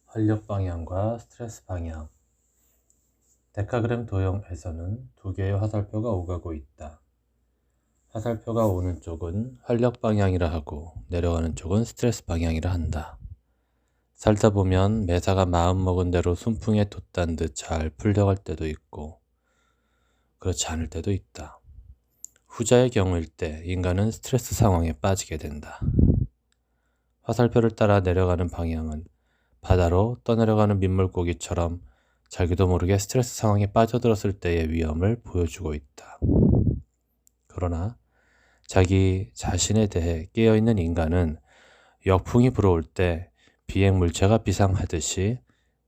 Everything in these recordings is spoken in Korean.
활력 방향과 스트레스 방향. 데카그램 도형에서는 두 개의 화살표가 오가고 있다. 화살표가 오는 쪽은 활력 방향이라 하고 내려가는 쪽은 스트레스 방향이라 한다. 살다 보면 매사가 마음먹은 대로 순풍에 돛단 듯 잘 풀려갈 때도 있고 그렇지 않을 때도 있다. 후자의 경우일 때 인간은 스트레스 상황에 빠지게 된다. 화살표를 따라 내려가는 방향은 바다로 떠내려가는 민물고기처럼 자기도 모르게 스트레스 상황에 빠져들었을 때의 위험을 보여주고 있다. 그러나 자기 자신에 대해 깨어있는 인간은 역풍이 불어올 때 비행물체가 비상하듯이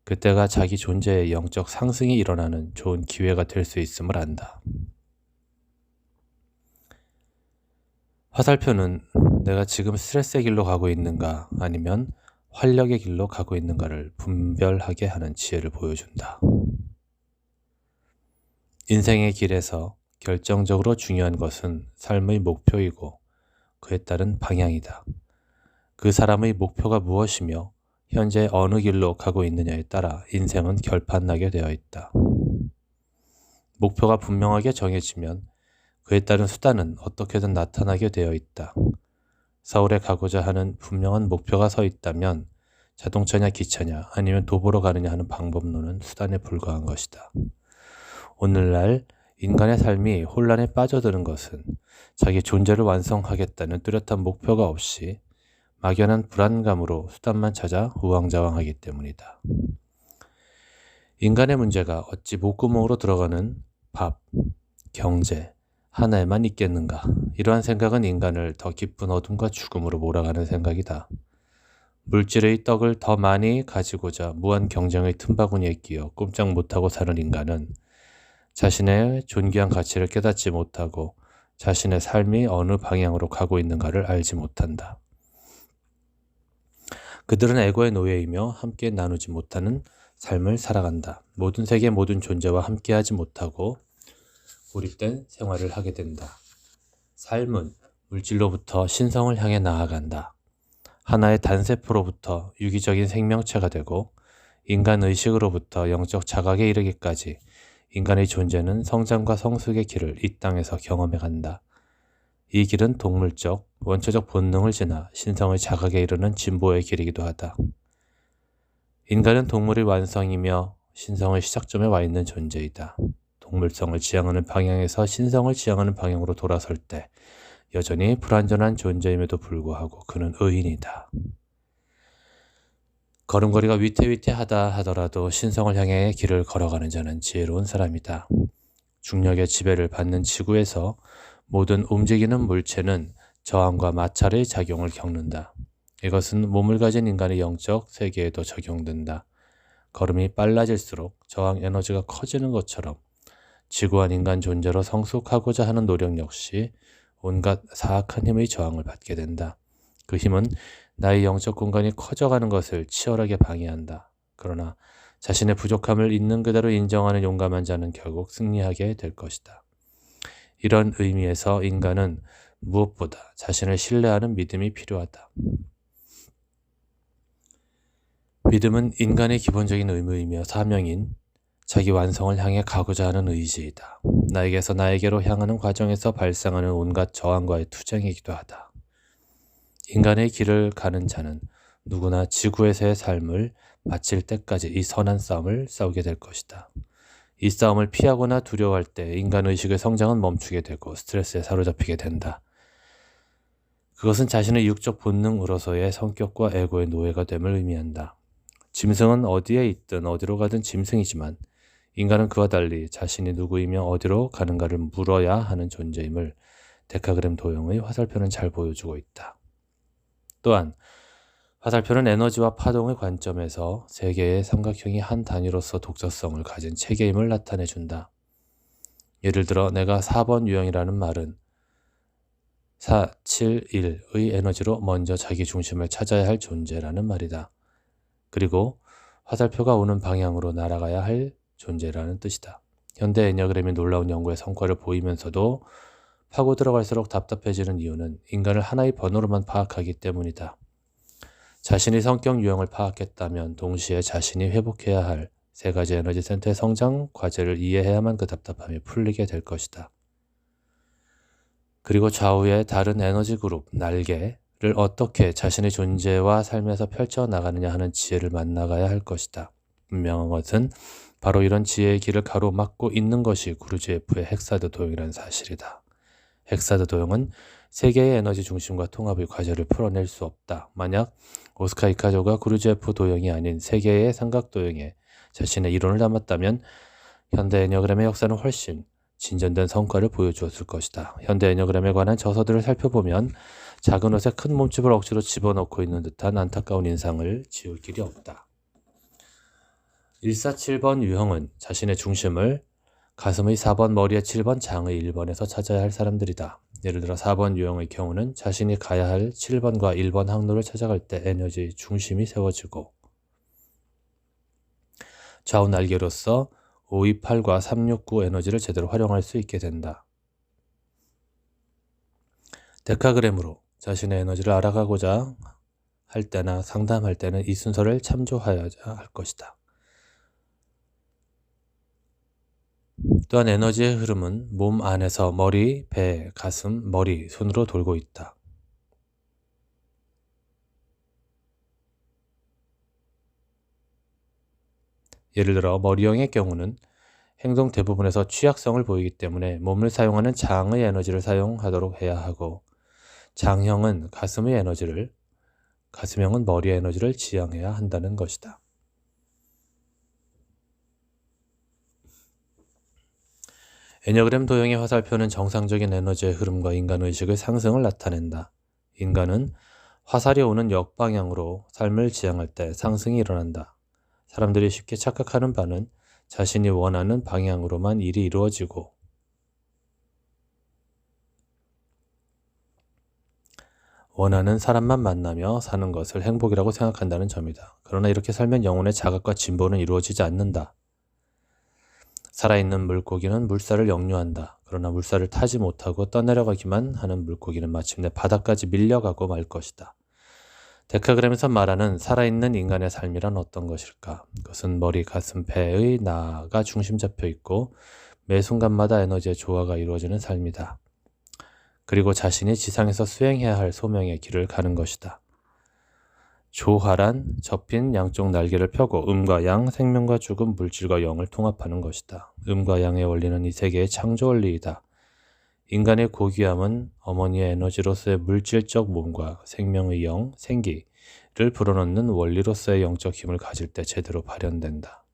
그때가 자기 존재의 영적 상승이 일어나는 좋은 기회가 될 수 있음을 안다. 화살표는 내가 지금 스트레스의 길로 가고 있는가 아니면 활력의 길로 가고 있는가를 분별하게 하는 지혜를 보여준다. 인생의 길에서 결정적으로 중요한 것은 삶의 목표이고 그에 따른 방향이다. 그 사람의 목표가 무엇이며 현재 어느 길로 가고 있느냐에 따라 인생은 결판나게 되어 있다. 목표가 분명하게 정해지면 그에 따른 수단은 어떻게든 나타나게 되어 있다. 서울에 가고자 하는 분명한 목표가 서 있다면 자동차냐 기차냐 아니면 도보로 가느냐 하는 방법론은 수단에 불과한 것이다. 오늘날 인간의 삶이 혼란에 빠져드는 것은 자기 존재를 완성하겠다는 뚜렷한 목표가 없이 막연한 불안감으로 수단만 찾아 우왕좌왕하기 때문이다. 인간의 문제가 어찌 목구멍으로 들어가는 밥, 경제 하나에만 있겠는가? 이러한 생각은 인간을 더 깊은 어둠과 죽음으로 몰아가는 생각이다. 물질의 떡을 더 많이 가지고자 무한 경쟁의 틈바구니에 끼어 꼼짝 못하고 사는 인간은 자신의 존귀한 가치를 깨닫지 못하고 자신의 삶이 어느 방향으로 가고 있는가를 알지 못한다. 그들은 에고의 노예이며 함께 나누지 못하는 삶을 살아간다. 모든 세계 모든 존재와 함께하지 못하고 고립된 생활을 하게 된다. 삶은 물질로부터 신성을 향해 나아간다. 하나의 단세포로부터 유기적인 생명체가 되고 인간의식으로부터 영적 자각에 이르기까지 인간의 존재는 성장과 성숙의 길을 이 땅에서 경험해 간다. 이 길은 동물적, 원초적 본능을 지나 신성의 자각에 이르는 진보의 길이기도 하다. 인간은 동물의 완성이며 신성의 시작점에 와 있는 존재이다. 동물성을 지향하는 방향에서 신성을 지향하는 방향으로 돌아설 때 여전히 불완전한 존재임에도 불구하고 그는 의인이다. 걸음걸이가 위태위태하다 하더라도 신성을 향해 길을 걸어가는 자는 지혜로운 사람이다. 중력의 지배를 받는 지구에서 모든 움직이는 물체는 저항과 마찰의 작용을 겪는다. 이것은 몸을 가진 인간의 영적 세계에도 적용된다. 걸음이 빨라질수록 저항 에너지가 커지는 것처럼 지구한 인간 존재로 성숙하고자 하는 노력 역시 온갖 사악한 힘의 저항을 받게 된다. 그 힘은 나의 영적 공간이 커져가는 것을 치열하게 방해한다. 그러나 자신의 부족함을 있는 그대로 인정하는 용감한 자는 결국 승리하게 될 것이다. 이런 의미에서 인간은 무엇보다 자신을 신뢰하는 믿음이 필요하다. 믿음은 인간의 기본적인 의무이며 사명인 자기 완성을 향해 가고자 하는 의지이다. 나에게서 나에게로 향하는 과정에서 발생하는 온갖 저항과의 투쟁이기도 하다. 인간의 길을 가는 자는 누구나 지구에서의 삶을 마칠 때까지 이 선한 싸움을 싸우게 될 것이다. 이 싸움을 피하거나 두려워할 때 인간의식의 성장은 멈추게 되고 스트레스에 사로잡히게 된다. 그것은 자신의 육적 본능으로서의 성격과 에고의 노예가 됨을 의미한다. 짐승은 어디에 있든 어디로 가든 짐승이지만 인간은 그와 달리 자신이 누구이며 어디로 가는가를 물어야 하는 존재임을 데카그램 도형의 화살표는 잘 보여주고 있다. 또한 화살표는 에너지와 파동의 관점에서 세 개의 삼각형이 한 단위로서 독자성을 가진 체계임을 나타내준다. 예를 들어 내가 4번 유형이라는 말은 4, 7, 1의 에너지로 먼저 자기 중심을 찾아야 할 존재라는 말이다. 그리고 화살표가 오는 방향으로 날아가야 할 존재라는 뜻이다. 현대 에니어그램이 놀라운 연구의 성과를 보이면서도 파고 들어갈수록 답답해지는 이유는 인간을 하나의 번호로만 파악하기 때문이다. 자신이 성격 유형을 파악했다면 동시에 자신이 회복해야 할 세 가지 에너지 센터의 성장 과제를 이해해야만 그 답답함이 풀리게 될 것이다. 그리고 좌우의 다른 에너지 그룹, 날개를 어떻게 자신의 존재와 삶에서 펼쳐나가느냐 하는 지혜를 만나가야 할 것이다. 분명한 것은 바로 이런 지혜의 길을 가로막고 있는 것이 구르제프의 헥사드 도형이라는 사실이다. 헥사드 도형은 세 개의 에너지 중심과 통합의 과제를 풀어낼 수 없다. 만약 오스카 이카조가 구르제프 도형이 아닌 세 개의 삼각 도형에 자신의 이론을 담았다면 현대 애니어그램의 역사는 훨씬 진전된 성과를 보여주었을 것이다. 현대 애니어그램에 관한 저서들을 살펴보면 작은 옷에 큰 몸집을 억지로 집어넣고 있는 듯한 안타까운 인상을 지울 길이 없다. 147번 유형은 자신의 중심을 가슴의 4번, 머리의 7번, 장의 1번에서 찾아야 할 사람들이다. 예를 들어 4번 유형의 경우는 자신이 가야 할 7번과 1번 항로를 찾아갈 때 에너지의 중심이 세워지고 좌우 날개로서 528과 369 에너지를 제대로 활용할 수 있게 된다. 데카그램으로 자신의 에너지를 알아가고자 할 때나 상담할 때는 이 순서를 참조해야 할 것이다. 또한 에너지의 흐름은 몸 안에서 머리, 배, 가슴, 머리, 손으로 돌고 있다. 예를 들어 머리형의 경우는 행동 대부분에서 취약성을 보이기 때문에 몸을 사용하는 장의 에너지를 사용하도록 해야 하고 장형은 가슴의 에너지를, 가슴형은 머리의 에너지를 지향해야 한다는 것이다. 애니어그램 도형의 화살표는 정상적인 에너지의 흐름과 인간의식의 상승을 나타낸다. 인간은 화살이 오는 역방향으로 삶을 지향할 때 상승이 일어난다. 사람들이 쉽게 착각하는 바는 자신이 원하는 방향으로만 일이 이루어지고 원하는 사람만 만나며 사는 것을 행복이라고 생각한다는 점이다. 그러나 이렇게 살면 영혼의 자각과 진보는 이루어지지 않는다. 살아있는 물고기는 물살을 역류한다. 그러나 물살을 타지 못하고 떠내려가기만 하는 물고기는 마침내 바다까지 밀려가고 말 것이다. 데카그램에서 말하는 살아있는 인간의 삶이란 어떤 것일까? 그것은 머리, 가슴, 배의 나가 중심 잡혀 있고 매 순간마다 에너지의 조화가 이루어지는 삶이다. 그리고 자신이 지상에서 수행해야 할 소명의 길을 가는 것이다. 조화란 접힌 양쪽 날개를 펴고 음과 양, 생명과 죽음, 물질과 영을 통합하는 것이다. 음과 양의 원리는 이 세계의 창조 원리이다. 인간의 고귀함은 어머니의 에너지로서의 물질적 몸과 생명의 영, 생기를 불어넣는 원리로서의 영적 힘을 가질 때 제대로 발현된다.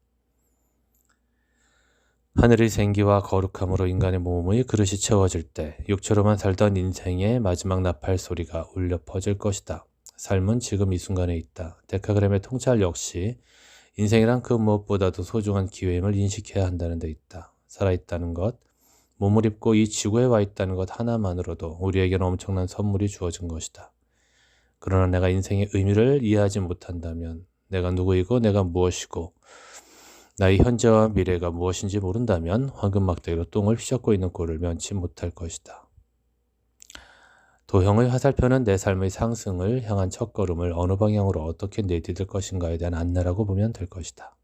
하늘의 생기와 거룩함으로 인간의 몸의 그릇이 채워질 때 육체로만 살던 인생의 마지막 나팔 소리가 울려 퍼질 것이다. 삶은 지금 이 순간에 있다. 데카그램의 통찰 역시 인생이란 그 무엇보다도 소중한 기회임을 인식해야 한다는 데 있다. 살아있다는 것, 몸을 입고 이 지구에 와 있다는 것 하나만으로도 우리에게는 엄청난 선물이 주어진 것이다. 그러나 내가 인생의 의미를 이해하지 못한다면, 내가 누구이고 내가 무엇이고 나의 현재와 미래가 무엇인지 모른다면 황금막대기로 똥을 휘젓고 있는 꼴을 면치 못할 것이다. 도형의 화살표는 내 삶의 상승을 향한 첫걸음을 어느 방향으로 어떻게 내디딜 것인가에 대한 안내라고 보면 될 것이다.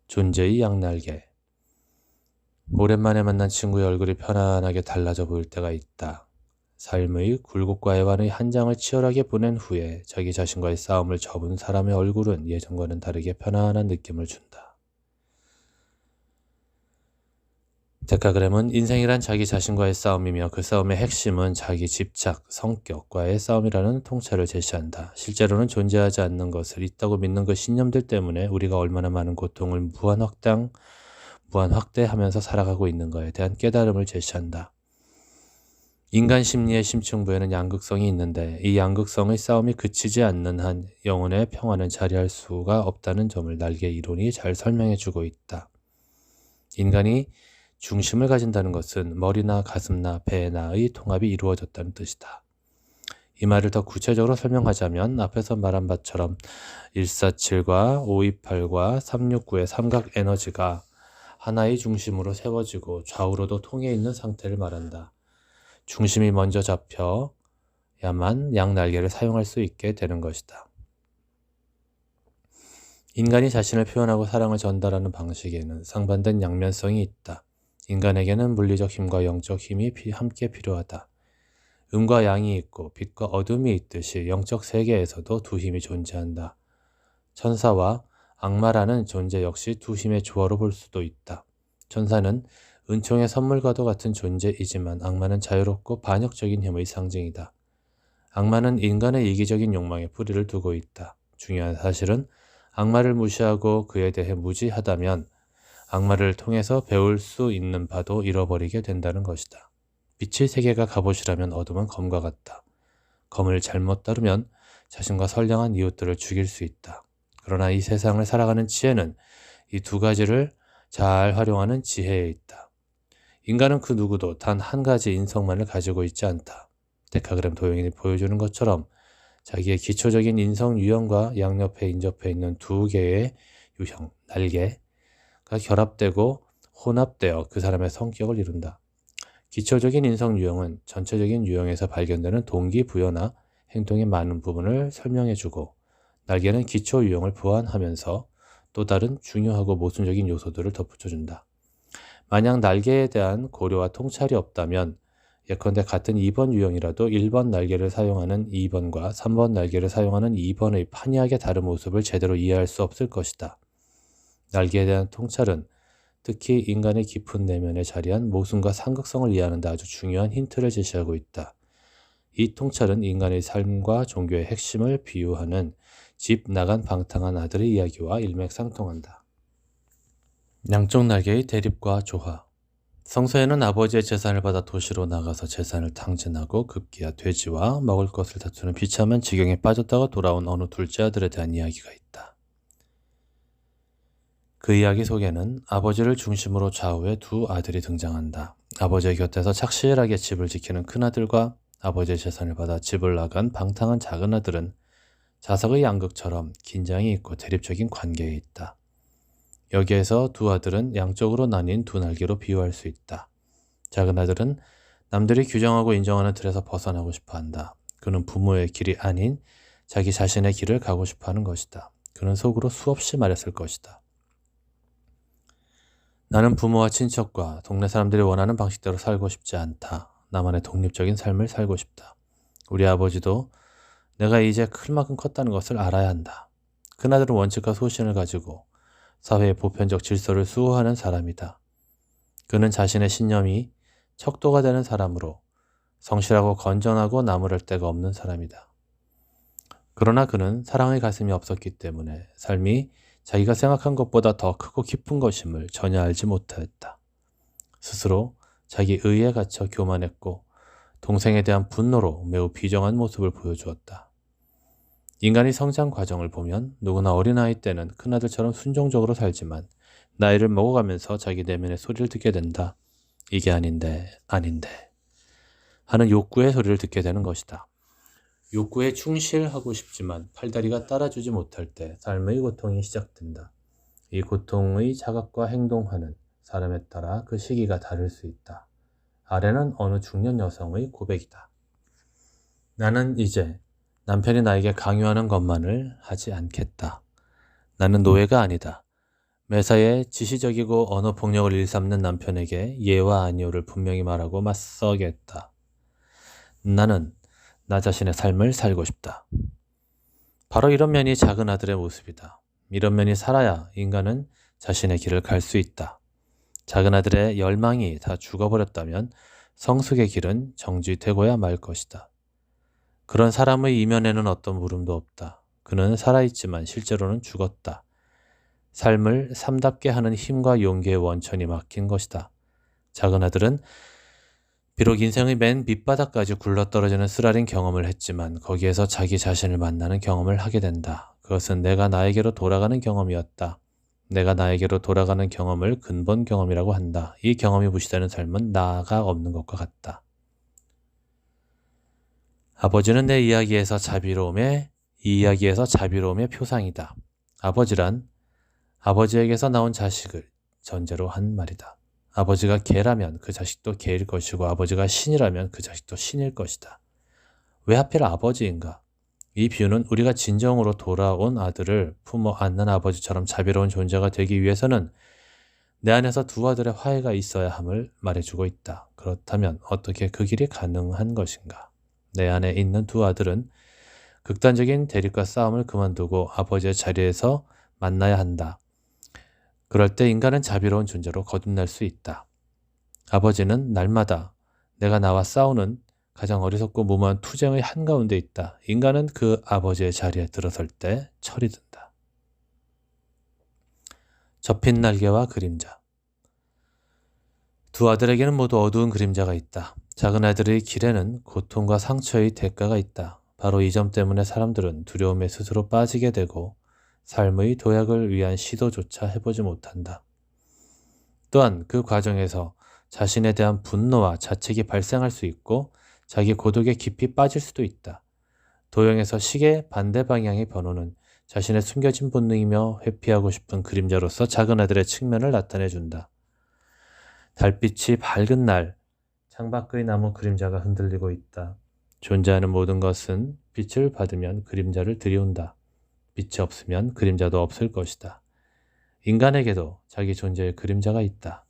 존재의 양날개. 오랜만에 만난 친구의 얼굴이 편안하게 달라져 보일 때가 있다. 삶의 굴곡과 애환의 한 장을 치열하게 보낸 후에 자기 자신과의 싸움을 접은 사람의 얼굴은 예전과는 다르게 편안한 느낌을 준다. 데카그램은 인생이란 자기 자신과의 싸움이며 그 싸움의 핵심은 자기 집착, 성격과의 싸움이라는 통찰을 제시한다. 실제로는 존재하지 않는 것을 있다고 믿는 그 신념들 때문에 우리가 얼마나 많은 고통을 무한 확대하면서 살아가고 있는가에 대한 깨달음을 제시한다. 인간 심리의 심층부에는 양극성이 있는데 이 양극성의 싸움이 그치지 않는 한 영혼의 평화는 자리할 수가 없다는 점을 날개 이론이 잘 설명해주고 있다. 인간이 중심을 가진다는 것은 머리나 가슴나 배나의 통합이 이루어졌다는 뜻이다. 이 말을 더 구체적으로 설명하자면 앞에서 말한 바처럼 147과 528과 369의 삼각 에너지가 하나의 중심으로 세워지고 좌우로도 통해 있는 상태를 말한다. 중심이 먼저 잡혀 야만 양날개를 사용할 수 있게 되는 것이다. 인간이 자신을 표현하고 사랑을 전달하는 방식에는 상반된 양면성이 있다. 인간에게는 물리적 힘과 영적 힘이 함께 필요하다. 음과 양이 있고 빛과 어둠이 있듯이 영적 세계에서도 두 힘이 존재한다. 천사와 악마라는 존재 역시 두 힘의 조화로 볼 수도 있다. 천사는 은총의 선물과도 같은 존재이지만 악마는 자유롭고 반역적인 힘의 상징이다. 악마는 인간의 이기적인 욕망에 뿌리를 두고 있다. 중요한 사실은 악마를 무시하고 그에 대해 무지하다면 악마를 통해서 배울 수 있는 바도 잃어버리게 된다는 것이다. 빛의 세계가 갑옷이라면 어둠은 검과 같다. 검을 잘못 다루면 자신과 선량한 이웃들을 죽일 수 있다. 그러나 이 세상을 살아가는 지혜는 이 두 가지를 잘 활용하는 지혜에 있다. 인간은 그 누구도 단 한 가지 인성만을 가지고 있지 않다. 데카그램 도형이 보여주는 것처럼 자기의 기초적인 인성 유형과 양옆에 인접해 있는 두 개의 유형, 날개가 결합되고 혼합되어 그 사람의 성격을 이룬다. 기초적인 인성 유형은 전체적인 유형에서 발견되는 동기부여나 행동의 많은 부분을 설명해주고, 날개는 기초 유형을 보완하면서 또 다른 중요하고 모순적인 요소들을 덧붙여준다. 만약 날개에 대한 고려와 통찰이 없다면 예컨대 같은 2번 유형이라도 1번 날개를 사용하는 2번과 3번 날개를 사용하는 2번의 판이하게 다른 모습을 제대로 이해할 수 없을 것이다. 날개에 대한 통찰은 특히 인간의 깊은 내면에 자리한 모순과 상극성을 이해하는 데 아주 중요한 힌트를 제시하고 있다. 이 통찰은 인간의 삶과 종교의 핵심을 비유하는 집 나간 방탕한 아들의 이야기와 일맥상통한다. 양쪽 날개의 대립과 조화. 성서에는 아버지의 재산을 받아 도시로 나가서 재산을 탕진하고 급기야 돼지와 먹을 것을 다투는 비참한 지경에 빠졌다가 돌아온 어느 둘째 아들에 대한 이야기가 있다. 그 이야기 속에는 아버지를 중심으로 좌우에 두 아들이 등장한다. 아버지의 곁에서 착실하게 집을 지키는 큰아들과 아버지의 재산을 받아 집을 나간 방탕한 작은 아들은 자석의 양극처럼 긴장이 있고 대립적인 관계에 있다. 여기에서 두 아들은 양쪽으로 나뉜 두 날개로 비유할 수 있다. 작은 아들은 남들이 규정하고 인정하는 틀에서 벗어나고 싶어한다. 그는 부모의 길이 아닌 자기 자신의 길을 가고 싶어하는 것이다. 그는 속으로 수없이 말했을 것이다. 나는 부모와 친척과 동네 사람들이 원하는 방식대로 살고 싶지 않다. 나만의 독립적인 삶을 살고 싶다. 우리 아버지도 내가 이제 클 만큼 컸다는 것을 알아야 한다. 큰아들은 원칙과 소신을 가지고 사회의 보편적 질서를 수호하는 사람이다. 그는 자신의 신념이 척도가 되는 사람으로 성실하고 건전하고 나무랄 데가 없는 사람이다. 그러나 그는 사랑의 가슴이 없었기 때문에 삶이 자기가 생각한 것보다 더 크고 깊은 것임을 전혀 알지 못하였다. 스스로 자기 의에 갇혀 교만했고 동생에 대한 분노로 매우 비정한 모습을 보여주었다. 인간의 성장 과정을 보면 누구나 어린아이 때는 큰아들처럼 순종적으로 살지만 나이를 먹어가면서 자기 내면의 소리를 듣게 된다. 이게 아닌데 하는 욕구의 소리를 듣게 되는 것이다. 욕구에 충실하고 싶지만 팔다리가 따라주지 못할 때 삶의 고통이 시작된다. 이 고통의 자각과 행동하는 사람에 따라 그 시기가 다를 수 있다. 아래는 어느 중년 여성의 고백이다. 나는 이제 남편이 나에게 강요하는 것만을 하지 않겠다. 나는 노예가 아니다. 매사에 지시적이고 언어 폭력을 일삼는 남편에게 예와 아니오를 분명히 말하고 맞서겠다. 나는 나 자신의 삶을 살고 싶다. 바로 이런 면이 작은 아들의 모습이다. 이런 면이 살아야 인간은 자신의 길을 갈 수 있다. 작은 아들의 열망이 다 죽어버렸다면 성숙의 길은 정지되고야 말 것이다. 그런 사람의 이면에는 어떤 물음도 없다. 그는 살아있지만 실제로는 죽었다. 삶을 삶답게 하는 힘과 용기의 원천이 막힌 것이다. 작은 아들은 비록 인생의 맨 밑바닥까지 굴러떨어지는 쓰라린 경험을 했지만 거기에서 자기 자신을 만나는 경험을 하게 된다. 그것은 내가 나에게로 돌아가는 경험이었다. 내가 나에게로 돌아가는 경험을 근본 경험이라고 한다. 이 경험이 무시되는 삶은 나가 없는 것과 같다. 아버지는 이 이야기에서 자비로움의 표상이다. 아버지란 아버지에게서 나온 자식을 전제로 한 말이다. 아버지가 개라면 그 자식도 개일 것이고 아버지가 신이라면 그 자식도 신일 것이다. 왜 하필 아버지인가? 이 비유는 우리가 진정으로 돌아온 아들을 품어 안는 아버지처럼 자비로운 존재가 되기 위해서는 내 안에서 두 아들의 화해가 있어야 함을 말해주고 있다. 그렇다면 어떻게 그 길이 가능한 것인가? 내 안에 있는 두 아들은 극단적인 대립과 싸움을 그만두고 아버지의 자리에서 만나야 한다. 그럴 때 인간은 자비로운 존재로 거듭날 수 있다. 아버지는 날마다 내가 나와 싸우는 가장 어리석고 무모한 투쟁의 한가운데 있다. 인간은 그 아버지의 자리에 들어설 때 철이 든다. 접힌 날개와 그림자. 두 아들에게는 모두 어두운 그림자가 있다. 작은 아들의 길에는 고통과 상처의 대가가 있다. 바로 이 점 때문에 사람들은 두려움에 스스로 빠지게 되고 삶의 도약을 위한 시도조차 해보지 못한다. 또한 그 과정에서 자신에 대한 분노와 자책이 발생할 수 있고 자기 고독에 깊이 빠질 수도 있다. 도형에서 시계 반대 방향의 번호는 자신의 숨겨진 본능이며 회피하고 싶은 그림자로서 작은 아들의 측면을 나타내준다. 달빛이 밝은 날, 창밖의 나무 그림자가 흔들리고 있다. 존재하는 모든 것은 빛을 받으면 그림자를 들이운다. 빛이 없으면 그림자도 없을 것이다. 인간에게도 자기 존재의 그림자가 있다.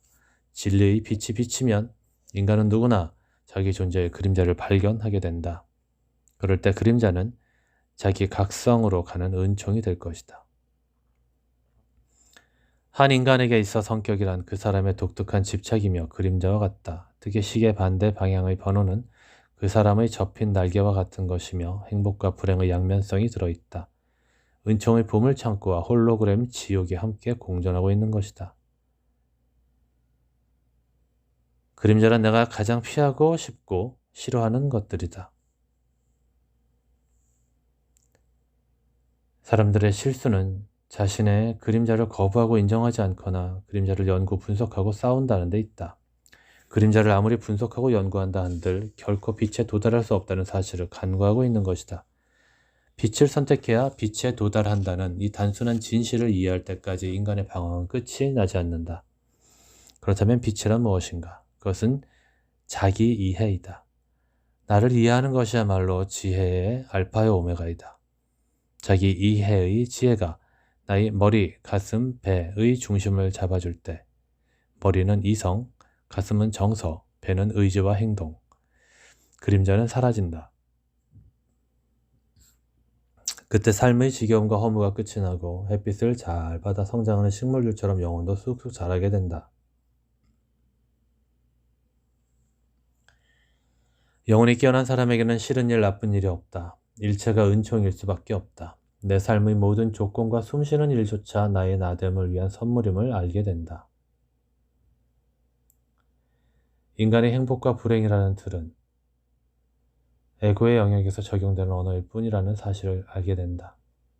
진리의 빛이 비치면 인간은 누구나 자기 존재의 그림자를 발견하게 된다. 그럴 때 그림자는 자기 각성으로 가는 은총이 될 것이다. 한 인간에게 있어 성격이란 그 사람의 독특한 집착이며 그림자와 같다. 특히 시계 반대 방향의 번호는 그 사람의 접힌 날개와 같은 것이며 행복과 불행의 양면성이 들어있다. 은총의 보물창고와 홀로그램 지옥이 함께 공존하고 있는 것이다. 그림자는 내가 가장 피하고 싶고 싫어하는 것들이다. 사람들의 실수는 자신의 그림자를 거부하고 인정하지 않거나 그림자를 연구 분석하고 싸운다는 데 있다. 그림자를 아무리 분석하고 연구한다 한들 결코 빛에 도달할 수 없다는 사실을 간과하고 있는 것이다. 빛을 선택해야 빛에 도달한다는 이 단순한 진실을 이해할 때까지 인간의 방황은 끝이 나지 않는다. 그렇다면 빛이란 무엇인가? 그것은 자기 이해이다. 나를 이해하는 것이야말로 지혜의 알파의 오메가이다. 자기 이해의 지혜가 나의 머리, 가슴, 배의 중심을 잡아줄 때 머리는 이성, 가슴은 정서, 배는 의지와 행동, 그림자는 사라진다. 그때 삶의 지겨움과 허무가 끝이 나고 햇빛을 잘 받아 성장하는 식물들처럼 영혼도 쑥쑥 자라게 된다. 영혼이 깨어난 사람에게는 싫은 일, 나쁜 일이 없다. 일체가 은총일 수밖에 없다. 내 삶의 모든 조건과 숨쉬는 일조차 나의 나됨을 위한 선물임을 알게 된다. 인간의 행복과 불행이라는 틀은 에고의 영역에서 적용되는 언어일 뿐이라는 사실을 알게 된다.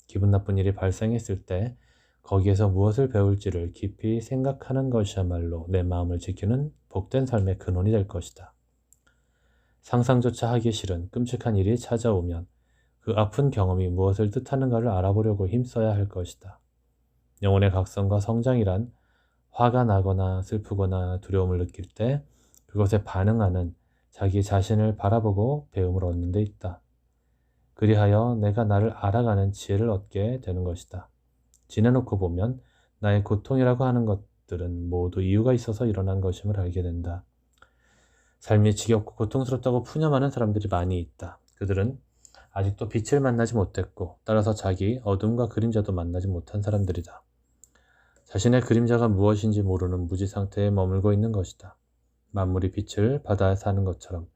기분 나쁜 일이 발생했을 때 거기에서 무엇을 배울지를 깊이 생각하는 것이야말로 내 마음을 지키는 복된 삶의 근원이 될 것이다. 상상조차 하기 싫은 끔찍한 일이 찾아오면 그 아픈 경험이 무엇을 뜻하는가를 알아보려고 힘써야 할 것이다. 영혼의 각성과 성장이란 화가 나거나 슬프거나 두려움을 느낄 때 그것에 반응하는 자기 자신을 바라보고 배움을 얻는 데 있다. 그리하여 내가 나를 알아가는 지혜를 얻게 되는 것이다. 지내놓고 보면 나의 고통이라고 하는 것들은 모두 이유가 있어서 일어난 것임을 알게 된다. 삶이 지겹고 고통스럽다고 푸념하는 사람들이 많이 있다. 그들은 아직도 빛을 만나지 못했고 따라서 자기 어둠과 그림자도 만나지 못한 사람들이다. 자신의 그림자가 무엇인지 모르는 무지 상태에 머물고 있는 것이다. 만물이 빛을 받아야 사는 것처럼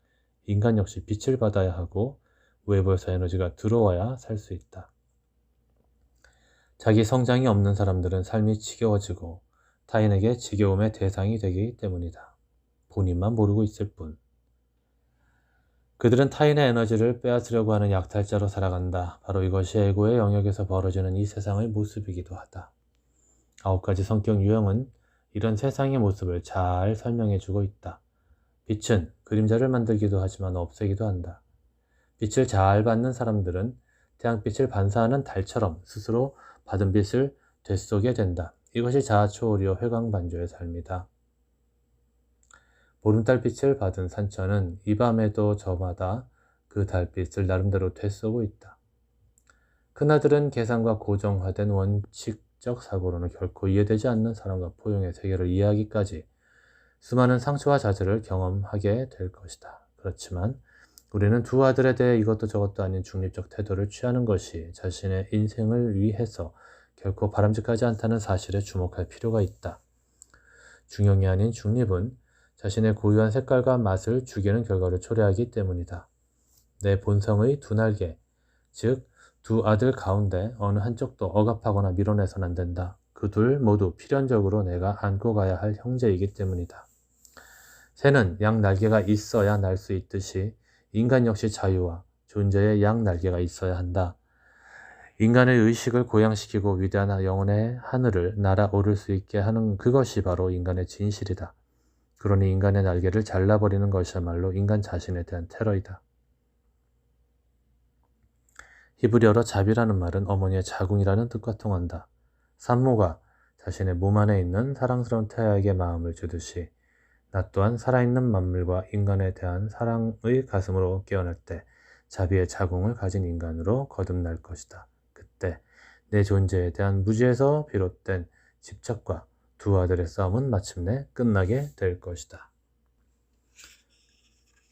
인간 역시 빛을 받아야 하고 외부에서 에너지가 들어와야 살 수 있다. 자기 성장이 없는 사람들은 삶이 지겨워지고 타인에게 지겨움의 대상이 되기 때문이다. 본인만 모르고 있을 뿐. 그들은 타인의 에너지를 빼앗으려고 하는 약탈자로 살아간다. 바로 이것이 에고의 영역에서 벌어지는 이 세상의 모습이기도 하다. 9가지 성격 유형은 이런 세상의 모습을 잘 설명해주고 있다. 빛은 그림자를 만들기도 하지만 없애기도 한다. 빛을 잘 받는 사람들은 태양빛을 반사하는 달처럼 스스로 받은 빛을 되쏘게 된다. 이것이 자아초월이요 회광반조의 삶이다. 보름달빛을 받은 산천은 이 밤에도 저마다 그 달빛을 나름대로 되쏘고 있다. 큰아들은 계산과 고정화된 원칙적 사고로는 결코 이해되지 않는 사람과 포용의 세계를 이해하기까지 수많은 상처와 좌절을 경험하게 될 것이다. 그렇지만 우리는 두 아들에 대해 이것도 저것도 아닌 중립적 태도를 취하는 것이 자신의 인생을 위해서 결코 바람직하지 않다는 사실에 주목할 필요가 있다. 중용이 아닌 중립은 자신의 고유한 색깔과 맛을 죽이는 결과를 초래하기 때문이다. 내 본성의 두 날개, 즉 두 아들 가운데 어느 한쪽도 억압하거나 밀어내서는 안 된다. 그 둘 모두 필연적으로 내가 안고 가야 할 형제이기 때문이다. 새는 양 날개가 있어야 날 수 있듯이 인간 역시 자유와 존재의 양 날개가 있어야 한다. 인간의 의식을 고양시키고 위대한 영혼의 하늘을 날아오를 수 있게 하는 그것이 바로 인간의 진실이다. 그러니 인간의 날개를 잘라버리는 것이야말로 인간 자신에 대한 테러이다. 히브리어로 자비라는 말은 어머니의 자궁이라는 뜻과 통한다. 산모가 자신의 몸 안에 있는 사랑스러운 태아에게 마음을 주듯이 나 또한 살아있는 만물과 인간에 대한 사랑의 가슴으로 깨어날 때 자비의 자궁을 가진 인간으로 거듭날 것이다. 그때 내 존재에 대한 무지에서 비롯된 집착과 두 아들의 싸움은 마침내 끝나게 될 것이다.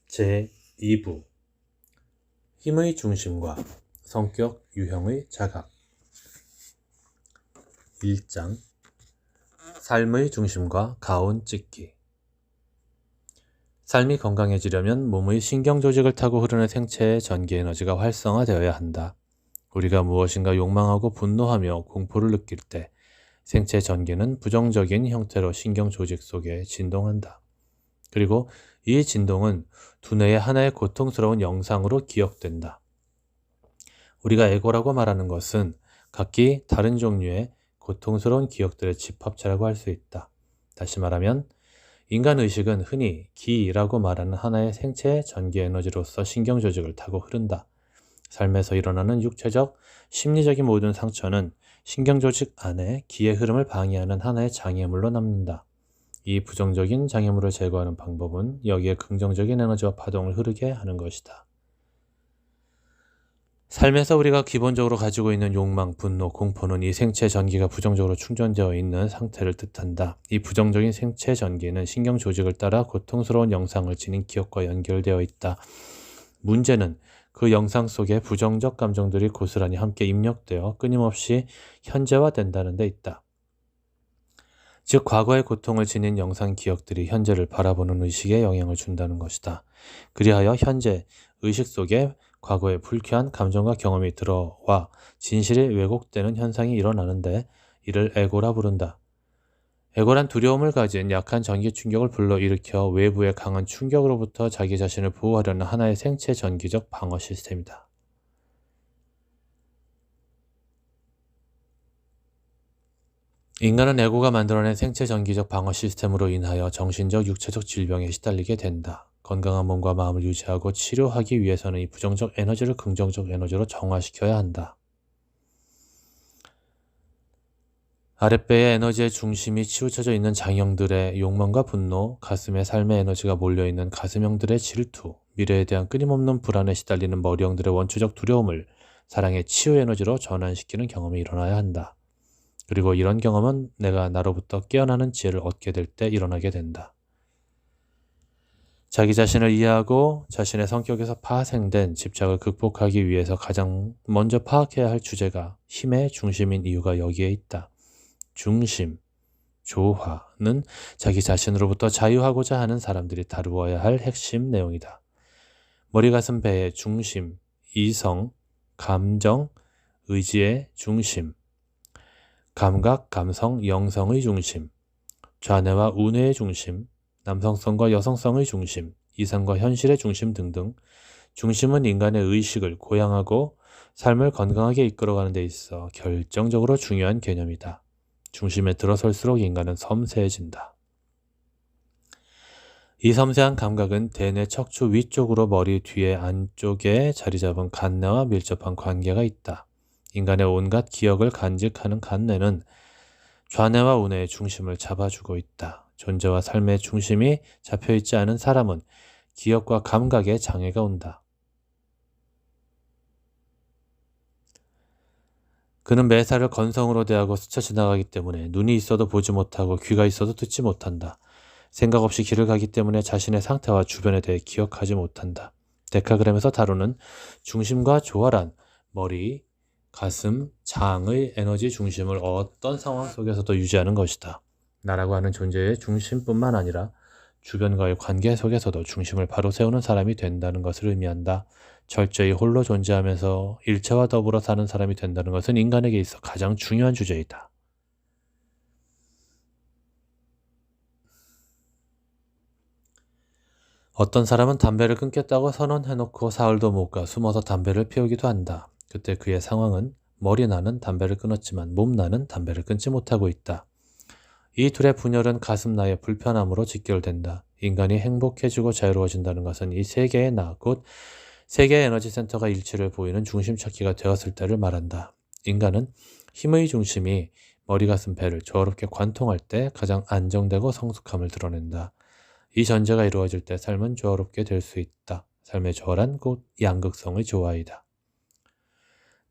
제2부 힘의 중심과 성격 유형의 자각 1장 삶의 중심과 가온 찍기 삶이 건강해지려면 몸의 신경조직을 타고 흐르는 생체의 전기에너지가 활성화되어야 한다. 우리가 무엇인가 욕망하고 분노하며 공포를 느낄 때 생체 전기는 부정적인 형태로 신경조직 속에 진동한다. 그리고 이 진동은 두뇌의 하나의 고통스러운 영상으로 기억된다. 우리가 에고라고 말하는 것은 각기 다른 종류의 고통스러운 기억들의 집합체라고 할 수 있다. 다시 말하면 인간 의식은 흔히 기라고 말하는 하나의 생체 전기 에너지로서 신경조직을 타고 흐른다. 삶에서 일어나는 육체적, 심리적인 모든 상처는 신경조직 안에 기의 흐름을 방해하는 하나의 장애물로 남는다. 이 부정적인 장애물을 제거하는 방법은 여기에 긍정적인 에너지와 파동을 흐르게 하는 것이다. 삶에서 우리가 기본적으로 가지고 있는 욕망, 분노, 공포는 이 생체 전기가 부정적으로 충전되어 있는 상태를 뜻한다. 이 부정적인 생체 전기는 신경 조직을 따라 고통스러운 영상을 지닌 기억과 연결되어 있다. 문제는 그 영상 속에 부정적 감정들이 고스란히 함께 입력되어 끊임없이 현재화된다는 데 있다. 즉 과거의 고통을 지닌 영상 기억들이 현재를 바라보는 의식에 영향을 준다는 것이다. 그리하여 현재 의식 속에 과거의 불쾌한 감정과 경험이 들어와 진실이 왜곡되는 현상이 일어나는데 이를 에고라 부른다. 에고란 두려움을 가진 약한 전기 충격을 불러일으켜 외부의 강한 충격으로부터 자기 자신을 보호하려는 하나의 생체 전기적 방어 시스템이다. 인간은 에고가 만들어낸 생체 전기적 방어 시스템으로 인하여 정신적, 육체적 질병에 시달리게 된다. 건강한 몸과 마음을 유지하고 치료하기 위해서는 이 부정적 에너지를 긍정적 에너지로 정화시켜야 한다. 아랫배의 에너지의 중심이 치우쳐져 있는 장형들의 욕망과 분노, 가슴에 삶의 에너지가 몰려있는 가슴형들의 질투, 미래에 대한 끊임없는 불안에 시달리는 머리형들의 원초적 두려움을 사랑의 치유 에너지로 전환시키는 경험이 일어나야 한다. 그리고 이런 경험은 내가 나로부터 깨어나는 지혜를 얻게 될 때 일어나게 된다. 자기 자신을 이해하고 자신의 성격에서 파생된 집착을 극복하기 위해서 가장 먼저 파악해야 할 주제가 힘의 중심인 이유가 여기에 있다. 중심, 조화는 자기 자신으로부터 자유하고자 하는 사람들이 다루어야 할 핵심 내용이다. 머리, 가슴, 배의 중심, 이성, 감정, 의지의 중심, 감각, 감성, 영성의 중심, 좌뇌와 우뇌의 중심, 남성성과 여성성의 중심, 이성과 현실의 중심 등등 중심은 인간의 의식을 고양하고 삶을 건강하게 이끌어가는 데 있어 결정적으로 중요한 개념이다. 중심에 들어설수록 인간은 섬세해진다. 이 섬세한 감각은 대뇌 척추 위쪽으로 머리 뒤에 안쪽에 자리 잡은 간뇌와 밀접한 관계가 있다. 인간의 온갖 기억을 간직하는 간뇌는 좌뇌와 우뇌의 중심을 잡아주고 있다. 존재와 삶의 중심이 잡혀있지 않은 사람은 기억과 감각에 장애가 온다. 그는 매사를 건성으로 대하고 스쳐 지나가기 때문에 눈이 있어도 보지 못하고 귀가 있어도 듣지 못한다. 생각 없이 길을 가기 때문에 자신의 상태와 주변에 대해 기억하지 못한다. 데카그램에서 다루는 중심과 조화란 머리, 가슴, 장의 에너지 중심을 어떤 상황 속에서도 유지하는 것이다. 나라고 하는 존재의 중심뿐만 아니라 주변과의 관계 속에서도 중심을 바로 세우는 사람이 된다는 것을 의미한다. 철저히 홀로 존재하면서 일체와 더불어 사는 사람이 된다는 것은 인간에게 있어 가장 중요한 주제이다. 어떤 사람은 담배를 끊겠다고 선언해놓고 사흘도 못 가 숨어서 담배를 피우기도 한다. 그때 그의 상황은 머리 나는 담배를 끊었지만 몸 나는 담배를 끊지 못하고 있다. 이 둘의 분열은 가슴 나의 불편함으로 직결된다. 인간이 행복해지고 자유로워진다는 것은 이 세 개의 나, 곧 세계의 에너지 센터가 일치를 보이는 중심 찾기가 되었을 때를 말한다. 인간은 힘의 중심이 머리, 가슴, 배를 조화롭게 관통할 때 가장 안정되고 성숙함을 드러낸다. 이 전제가 이루어질 때 삶은 조화롭게 될 수 있다. 삶의 조화란 곧 양극성의 조화이다.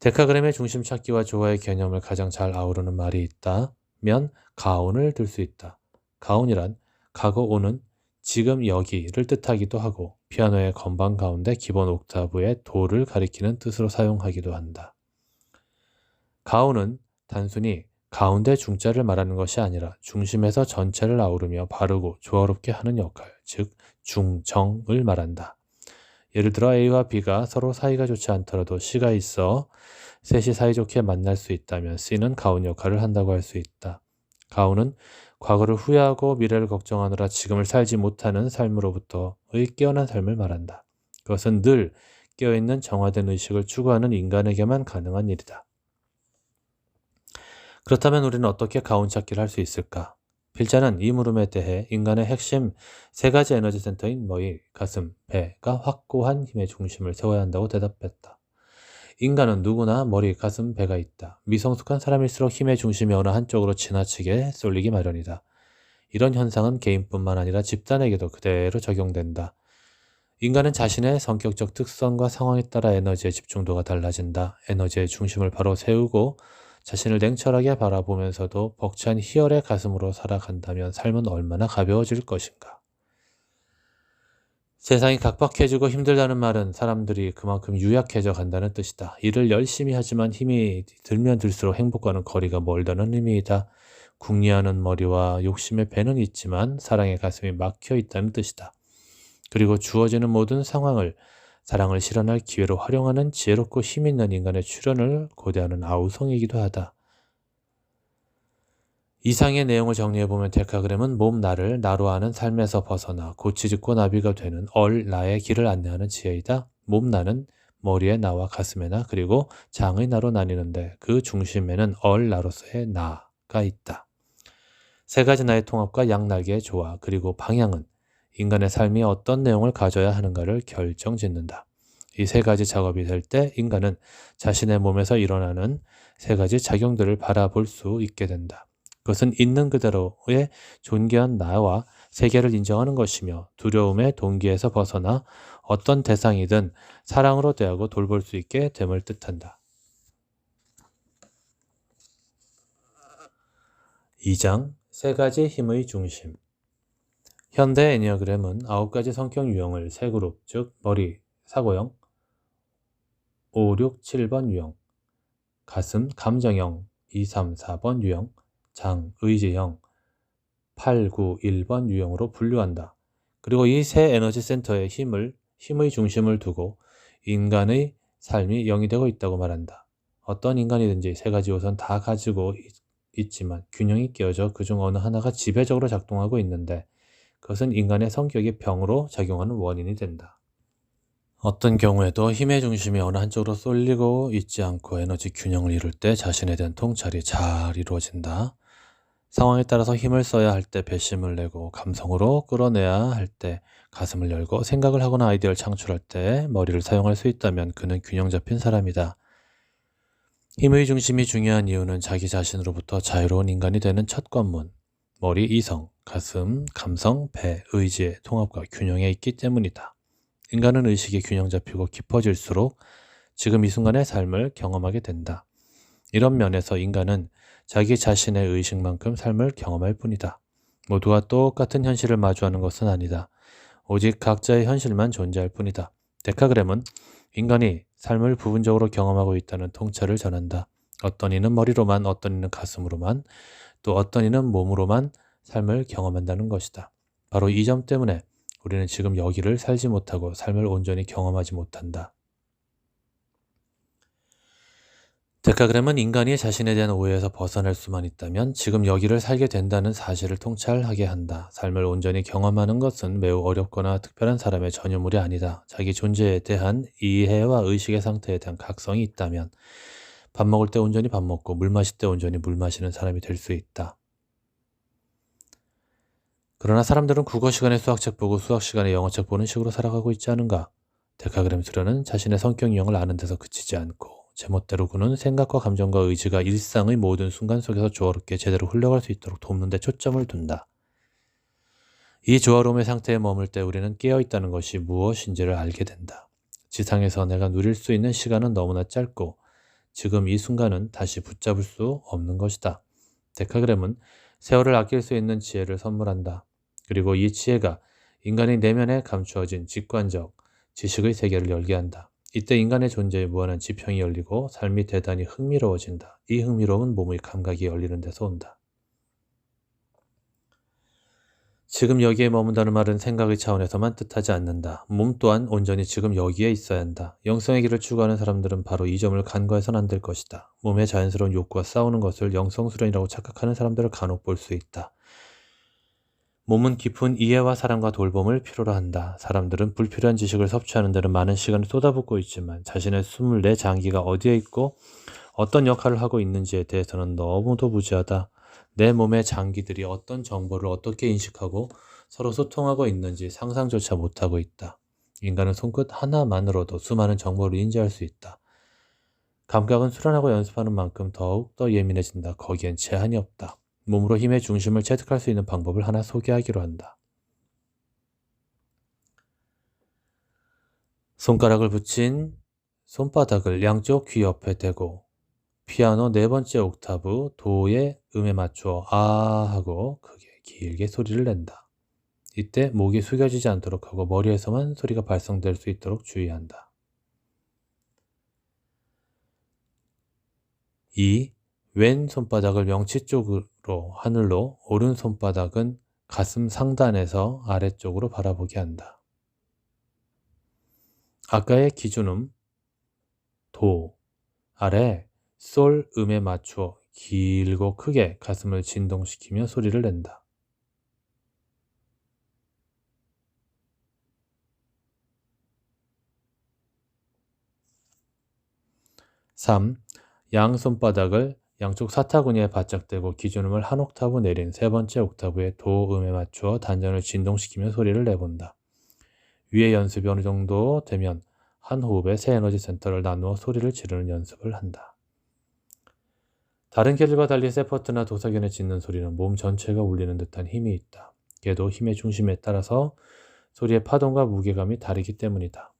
데카그램의 중심 찾기와 조화의 개념을 가장 잘 아우르는 말이 있다면 가온을 들 수 있다. 가온이란 가고 오는 지금 여기를 뜻하기도 하고 피아노의 건반 가운데 기본 옥타브의 도를 가리키는 뜻으로 사용하기도 한다. 가온은 단순히 가운데 중자를 말하는 것이 아니라 중심에서 전체를 아우르며 바르고 조화롭게 하는 역할, 즉 중정을 말한다. 예를 들어 A와 B가 서로 사이가 좋지 않더라도 C가 있어 셋이 사이좋게 만날 수 있다면 C는 가온 역할을 한다고 할 수 있다. 가온은 과거를 후회하고 미래를 걱정하느라 지금을 살지 못하는 삶으로부터의 깨어난 삶을 말한다. 그것은 늘 깨어있는 정화된 의식을 추구하는 인간에게만 가능한 일이다. 그렇다면 우리는 어떻게 가온 찾기를 할 수 있을까? 필자는 이 물음에 대해 인간의 핵심 세 가지 에너지 센터인 머리, 가슴, 배가 확고한 힘의 중심을 세워야 한다고 대답했다. 인간은 누구나 머리, 가슴, 배가 있다. 미성숙한 사람일수록 힘의 중심이 어느 한쪽으로 지나치게 쏠리기 마련이다. 이런 현상은 개인뿐만 아니라 집단에게도 그대로 적용된다. 인간은 자신의 성격적 특성과 상황에 따라 에너지의 집중도가 달라진다. 에너지의 중심을 바로 세우고 자신을 냉철하게 바라보면서도 벅찬 희열의 가슴으로 살아간다면 삶은 얼마나 가벼워질 것인가. 세상이 각박해지고 힘들다는 말은 사람들이 그만큼 유약해져 간다는 뜻이다. 일을 열심히 하지만 힘이 들면 들수록 행복과는 거리가 멀다는 의미이다. 궁리하는 머리와 욕심의 배는 있지만 사랑의 가슴이 막혀 있다는 뜻이다. 그리고 주어지는 모든 상황을 사랑을 실현할 기회로 활용하는 지혜롭고 힘있는 인간의 출현을 고대하는 아우성이기도 하다. 이상의 내용을 정리해보면 데카그램은 몸 나를 나로 아는 삶에서 벗어나 고치짓고 나비가 되는 나의 길을 안내하는 지혜이다. 몸 나는 머리의 나와 가슴의 나 그리고 장의 나로 나뉘는데 그 중심에는 나로서의 나가 있다. 세 가지 나의 통합과 양날개의 조화 그리고 방향은 인간의 삶이 어떤 내용을 가져야 하는가를 결정짓는다. 이 세 가지 작업이 될 때 인간은 자신의 몸에서 일어나는 세 가지 작용들을 바라볼 수 있게 된다. 그것은 있는 그대로의 존귀한 나와 세계를 인정하는 것이며 두려움의 동기에서 벗어나 어떤 대상이든 사랑으로 대하고 돌볼 수 있게 됨을 뜻한다. 2장 세 가지 힘의 중심. 현대 애니어그램은 9가지 성격 유형을 세 그룹, 즉 머리, 사고형, 5, 6, 7번 유형, 가슴, 감정형, 2, 3, 4번 유형, 장, 의지형, 8, 9, 1번 유형으로 분류한다. 그리고 이 세 에너지 센터의 힘의 중심을 두고 인간의 삶이 영위되고 있다고 말한다. 어떤 인간이든지 세 가지 요소는 다 가지고 있지만 균형이 깨어져 그중 어느 하나가 지배적으로 작동하고 있는데 그것은 인간의 성격이 병으로 작용하는 원인이 된다. 어떤 경우에도 힘의 중심이 어느 한쪽으로 쏠리고 있지 않고 에너지 균형을 이룰 때 자신에 대한 통찰이 잘 이루어진다. 상황에 따라서 힘을 써야 할 때 배심을 내고 감성으로 끌어내야 할 때 가슴을 열고 생각을 하거나 아이디어를 창출할 때 머리를 사용할 수 있다면 그는 균형 잡힌 사람이다. 힘의 중심이 중요한 이유는 자기 자신으로부터 자유로운 인간이 되는 첫 관문, 머리, 이성, 가슴, 감성, 배, 의지의 통합과 균형에 있기 때문이다. 인간은 의식이 균형 잡히고 깊어질수록 지금 이 순간의 삶을 경험하게 된다. 이런 면에서 인간은 자기 자신의 의식만큼 삶을 경험할 뿐이다. 모두가 똑같은 현실을 마주하는 것은 아니다. 오직 각자의 현실만 존재할 뿐이다. 데카그램은 인간이 삶을 부분적으로 경험하고 있다는 통찰을 전한다. 어떤 이는 머리로만, 어떤 이는 가슴으로만, 또 어떤 이는 몸으로만 삶을 경험한다는 것이다. 바로 이 점 때문에 우리는 지금 여기를 살지 못하고 삶을 온전히 경험하지 못한다. 데카그램은 인간이 자신에 대한 오해에서 벗어날 수만 있다면 지금 여기를 살게 된다는 사실을 통찰하게 한다. 삶을 온전히 경험하는 것은 매우 어렵거나 특별한 사람의 전유물이 아니다. 자기 존재에 대한 이해와 의식의 상태에 대한 각성이 있다면 밥 먹을 때 온전히 밥 먹고 물 마실 때 온전히 물 마시는 사람이 될 수 있다. 그러나 사람들은 국어 시간에 수학책 보고 수학 시간에 영어책 보는 식으로 살아가고 있지 않은가? 데카그램 수련은 자신의 성격 유형을 아는 데서 그치지 않고 제멋대로 구는 생각과 감정과 의지가 일상의 모든 순간 속에서 조화롭게 제대로 흘러갈 수 있도록 돕는 데 초점을 둔다. 이 조화로움의 상태에 머물 때 우리는 깨어있다는 것이 무엇인지를 알게 된다. 지상에서 내가 누릴 수 있는 시간은 너무나 짧고 지금 이 순간은 다시 붙잡을 수 없는 것이다. 데카그램은 세월을 아낄 수 있는 지혜를 선물한다. 그리고 이 지혜가 인간의 내면에 감추어진 직관적 지식의 세계를 열게 한다. 이때 인간의 존재에 무한한 지평이 열리고 삶이 대단히 흥미로워진다. 이 흥미로움은 몸의 감각이 열리는 데서 온다. 지금 여기에 머문다는 말은 생각의 차원에서만 뜻하지 않는다. 몸 또한 온전히 지금 여기에 있어야 한다. 영성의 길을 추구하는 사람들은 바로 이 점을 간과해서는 안 될 것이다. 몸의 자연스러운 욕구와 싸우는 것을 영성수련이라고 착각하는 사람들을 간혹 볼 수 있다. 몸은 깊은 이해와 사랑과 돌봄을 필요로 한다. 사람들은 불필요한 지식을 섭취하는 데는 많은 시간을 쏟아붓고 있지만 자신의 24장기가 어디에 있고 어떤 역할을 하고 있는지에 대해서는 너무도 무지하다. 내 몸의 장기들이 어떤 정보를 어떻게 인식하고 서로 소통하고 있는지 상상조차 못하고 있다. 인간은 손끝 하나만으로도 수많은 정보를 인지할 수 있다. 감각은 수련하고 연습하는 만큼 더욱 더 예민해진다. 거기엔 제한이 없다. 몸으로 힘의 중심을 체득할 수 있는 방법을 하나 소개하기로 한다. 손가락을 붙인 손바닥을 양쪽 귀 옆에 대고 피아노 4번째 옥타브 도의 음에 맞추어 아 하고 크게 길게 소리를 낸다. 이때 목이 숙여지지 않도록 하고 머리에서만 소리가 발성될 수 있도록 주의한다. 2. 왼 손바닥을 명치 쪽으로 하늘로, 오른 손바닥은 가슴 상단에서 아래쪽으로 바라보게 한다. 아까의 기준음 도, 아래 솔 음에 맞추어 길고 크게 가슴을 진동시키며 소리를 낸다. 3. 양 손바닥을 양쪽 사타구니에 바짝 대고 기준음을 한 옥타브 내린 3번째 옥타브의 도 음에 맞추어 단전을 진동시키며 소리를 내본다. 위의 연습이 어느 정도 되면 한 호흡에 세 에너지 센터를 나누어 소리를 지르는 연습을 한다. 다른 개들과 달리 세퍼트나 도사견에 짖는 소리는 몸 전체가 울리는 듯한 힘이 있다. 개도 힘의 중심에 따라서 소리의 파동과 무게감이 다르기 때문이다.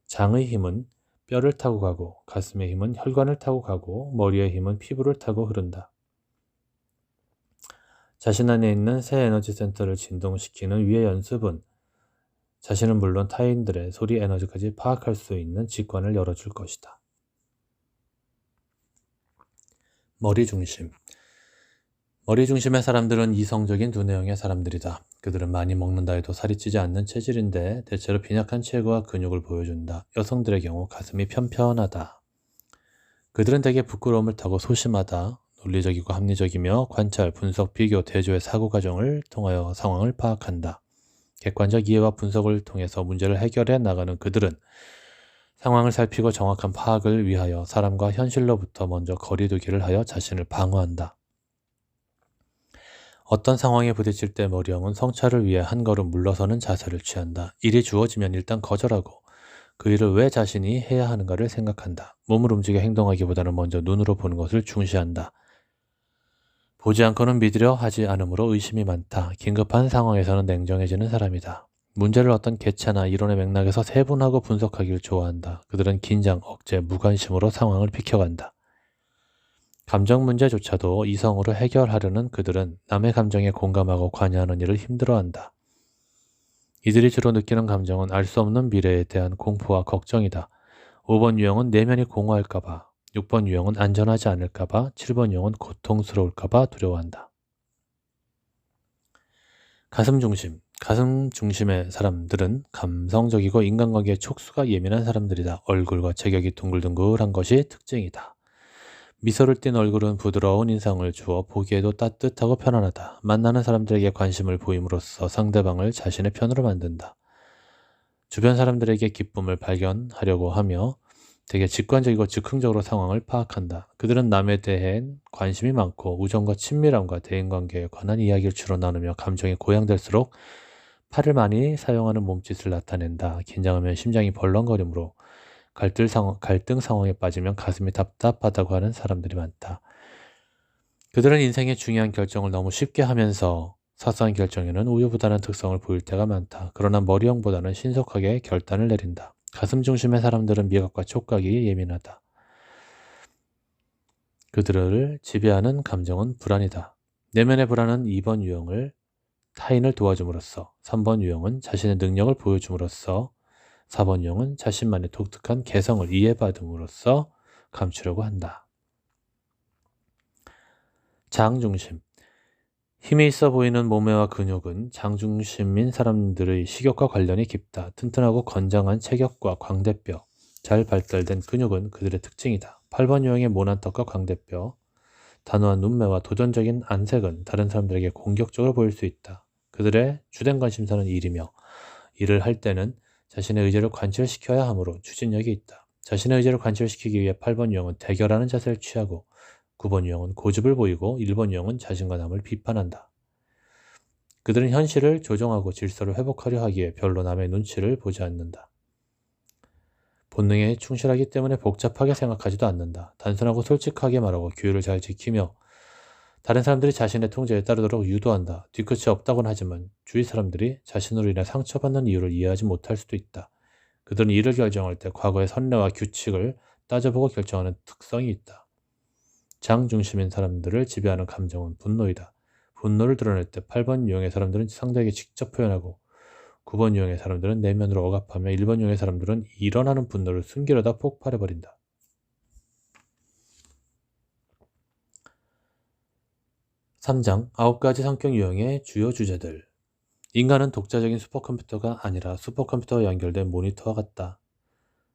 장의 힘은 뼈를 타고 가고, 가슴의 힘은 혈관을 타고 가고, 머리의 힘은 피부를 타고 흐른다. 자신 안에 있는 새 에너지 센터를 진동시키는 위의 연습은 자신은 물론 타인들의 소리 에너지까지 파악할 수 있는 직관을 열어줄 것이다. 머리 중심. 머리 중심의 사람들은 이성적인 두뇌형의 사람들이다. 그들은 많이 먹는다 해도 살이 찌지 않는 체질인데 대체로 빈약한 체구와 근육을 보여준다. 여성들의 경우 가슴이 편편하다. 그들은 대개 부끄러움을 타고 소심하다. 논리적이고 합리적이며 관찰, 분석, 비교, 대조의 사고 과정을 통하여 상황을 파악한다. 객관적 이해와 분석을 통해서 문제를 해결해 나가는 그들은 상황을 살피고 정확한 파악을 위하여 사람과 현실로부터 먼저 거리두기를 하여 자신을 방어한다. 어떤 상황에 부딪힐 때 머리형은 성찰을 위해 한 걸음 물러서는 자세를 취한다. 일이 주어지면 일단 거절하고 그 일을 왜 자신이 해야 하는가를 생각한다. 몸을 움직여 행동하기보다는 먼저 눈으로 보는 것을 중시한다. 보지 않고는 믿으려 하지 않으므로 의심이 많다. 긴급한 상황에서는 냉정해지는 사람이다. 문제를 어떤 개체나 이론의 맥락에서 세분하고 분석하기를 좋아한다. 그들은 긴장, 억제, 무관심으로 상황을 비켜간다. 감정 문제조차도 이성으로 해결하려는 그들은 남의 감정에 공감하고 관여하는 일을 힘들어한다. 이들이 주로 느끼는 감정은 알 수 없는 미래에 대한 공포와 걱정이다. 5번 유형은 내면이 공허할까봐, 6번 유형은 안전하지 않을까봐, 7번 유형은 고통스러울까봐 두려워한다. 가슴 중심의 사람들은 감성적이고 인간관계에 촉수가 예민한 사람들이다. 얼굴과 체격이 둥글둥글한 것이 특징이다. 미소를 띤 얼굴은 부드러운 인상을 주어 보기에도 따뜻하고 편안하다. 만나는 사람들에게 관심을 보임으로써 상대방을 자신의 편으로 만든다. 주변 사람들에게 기쁨을 발견하려고 하며 되게 직관적이고 즉흥적으로 상황을 파악한다. 그들은 남에 대해 관심이 많고 우정과 친밀함과 대인관계에 관한 이야기를 주로 나누며 감정이 고양될수록 팔을 많이 사용하는 몸짓을 나타낸다. 긴장하면 심장이 벌렁거리므로 갈등 상황에 빠지면 가슴이 답답하다고 하는 사람들이 많다. 그들은 인생의 중요한 결정을 너무 쉽게 하면서 사소한 결정에는 우유부단한 특성을 보일 때가 많다. 그러나 머리형보다는 신속하게 결단을 내린다. 가슴 중심의 사람들은 미각과 촉각이 예민하다. 그들을 지배하는 감정은 불안이다. 내면의 불안은 2번 유형을 타인을 도와줌으로써, 3번 유형은 자신의 능력을 보여줌으로써, 4번 유형은 자신만의 독특한 개성을 이해받음으로써 감추려고 한다. 장중심. 힘이 있어 보이는 몸매와 근육은 장중심인 사람들의 식욕과 관련이 깊다. 튼튼하고 건장한 체격과 광대뼈, 잘 발달된 근육은 그들의 특징이다. 8번 유형의 모난 턱과 광대뼈, 단호한 눈매와 도전적인 안색은 다른 사람들에게 공격적으로 보일 수 있다. 그들의 주된 관심사는 일이며 일을 할 때는 자신의 의지를 관철시켜야 하므로 추진력이 있다. 자신의 의지를 관철시키기 위해 8번 유형은 대결하는 자세를 취하고 9번 유형은 고집을 보이고 1번 유형은 자신과 남을 비판한다. 그들은 현실을 조정하고 질서를 회복하려 하기에 별로 남의 눈치를 보지 않는다. 본능에 충실하기 때문에 복잡하게 생각하지도 않는다. 단순하고 솔직하게 말하고 규율을 잘 지키며 다른 사람들이 자신의 통제에 따르도록 유도한다. 뒤끝이 없다고는 하지만 주위 사람들이 자신으로 인해 상처받는 이유를 이해하지 못할 수도 있다. 그들은 일을 결정할 때 과거의 선례와 규칙을 따져보고 결정하는 특성이 있다. 장 중심인 사람들을 지배하는 감정은 분노이다. 분노를 드러낼 때 8번 유형의 사람들은 상대에게 직접 표현하고 9번 유형의 사람들은 내면으로 억압하며 1번 유형의 사람들은 일어나는 분노를 숨기려다 폭발해버린다. 3장 9가지 성격 유형의 주요 주제들. 인간은 독자적인 슈퍼컴퓨터가 아니라 슈퍼컴퓨터와 연결된 모니터와 같다.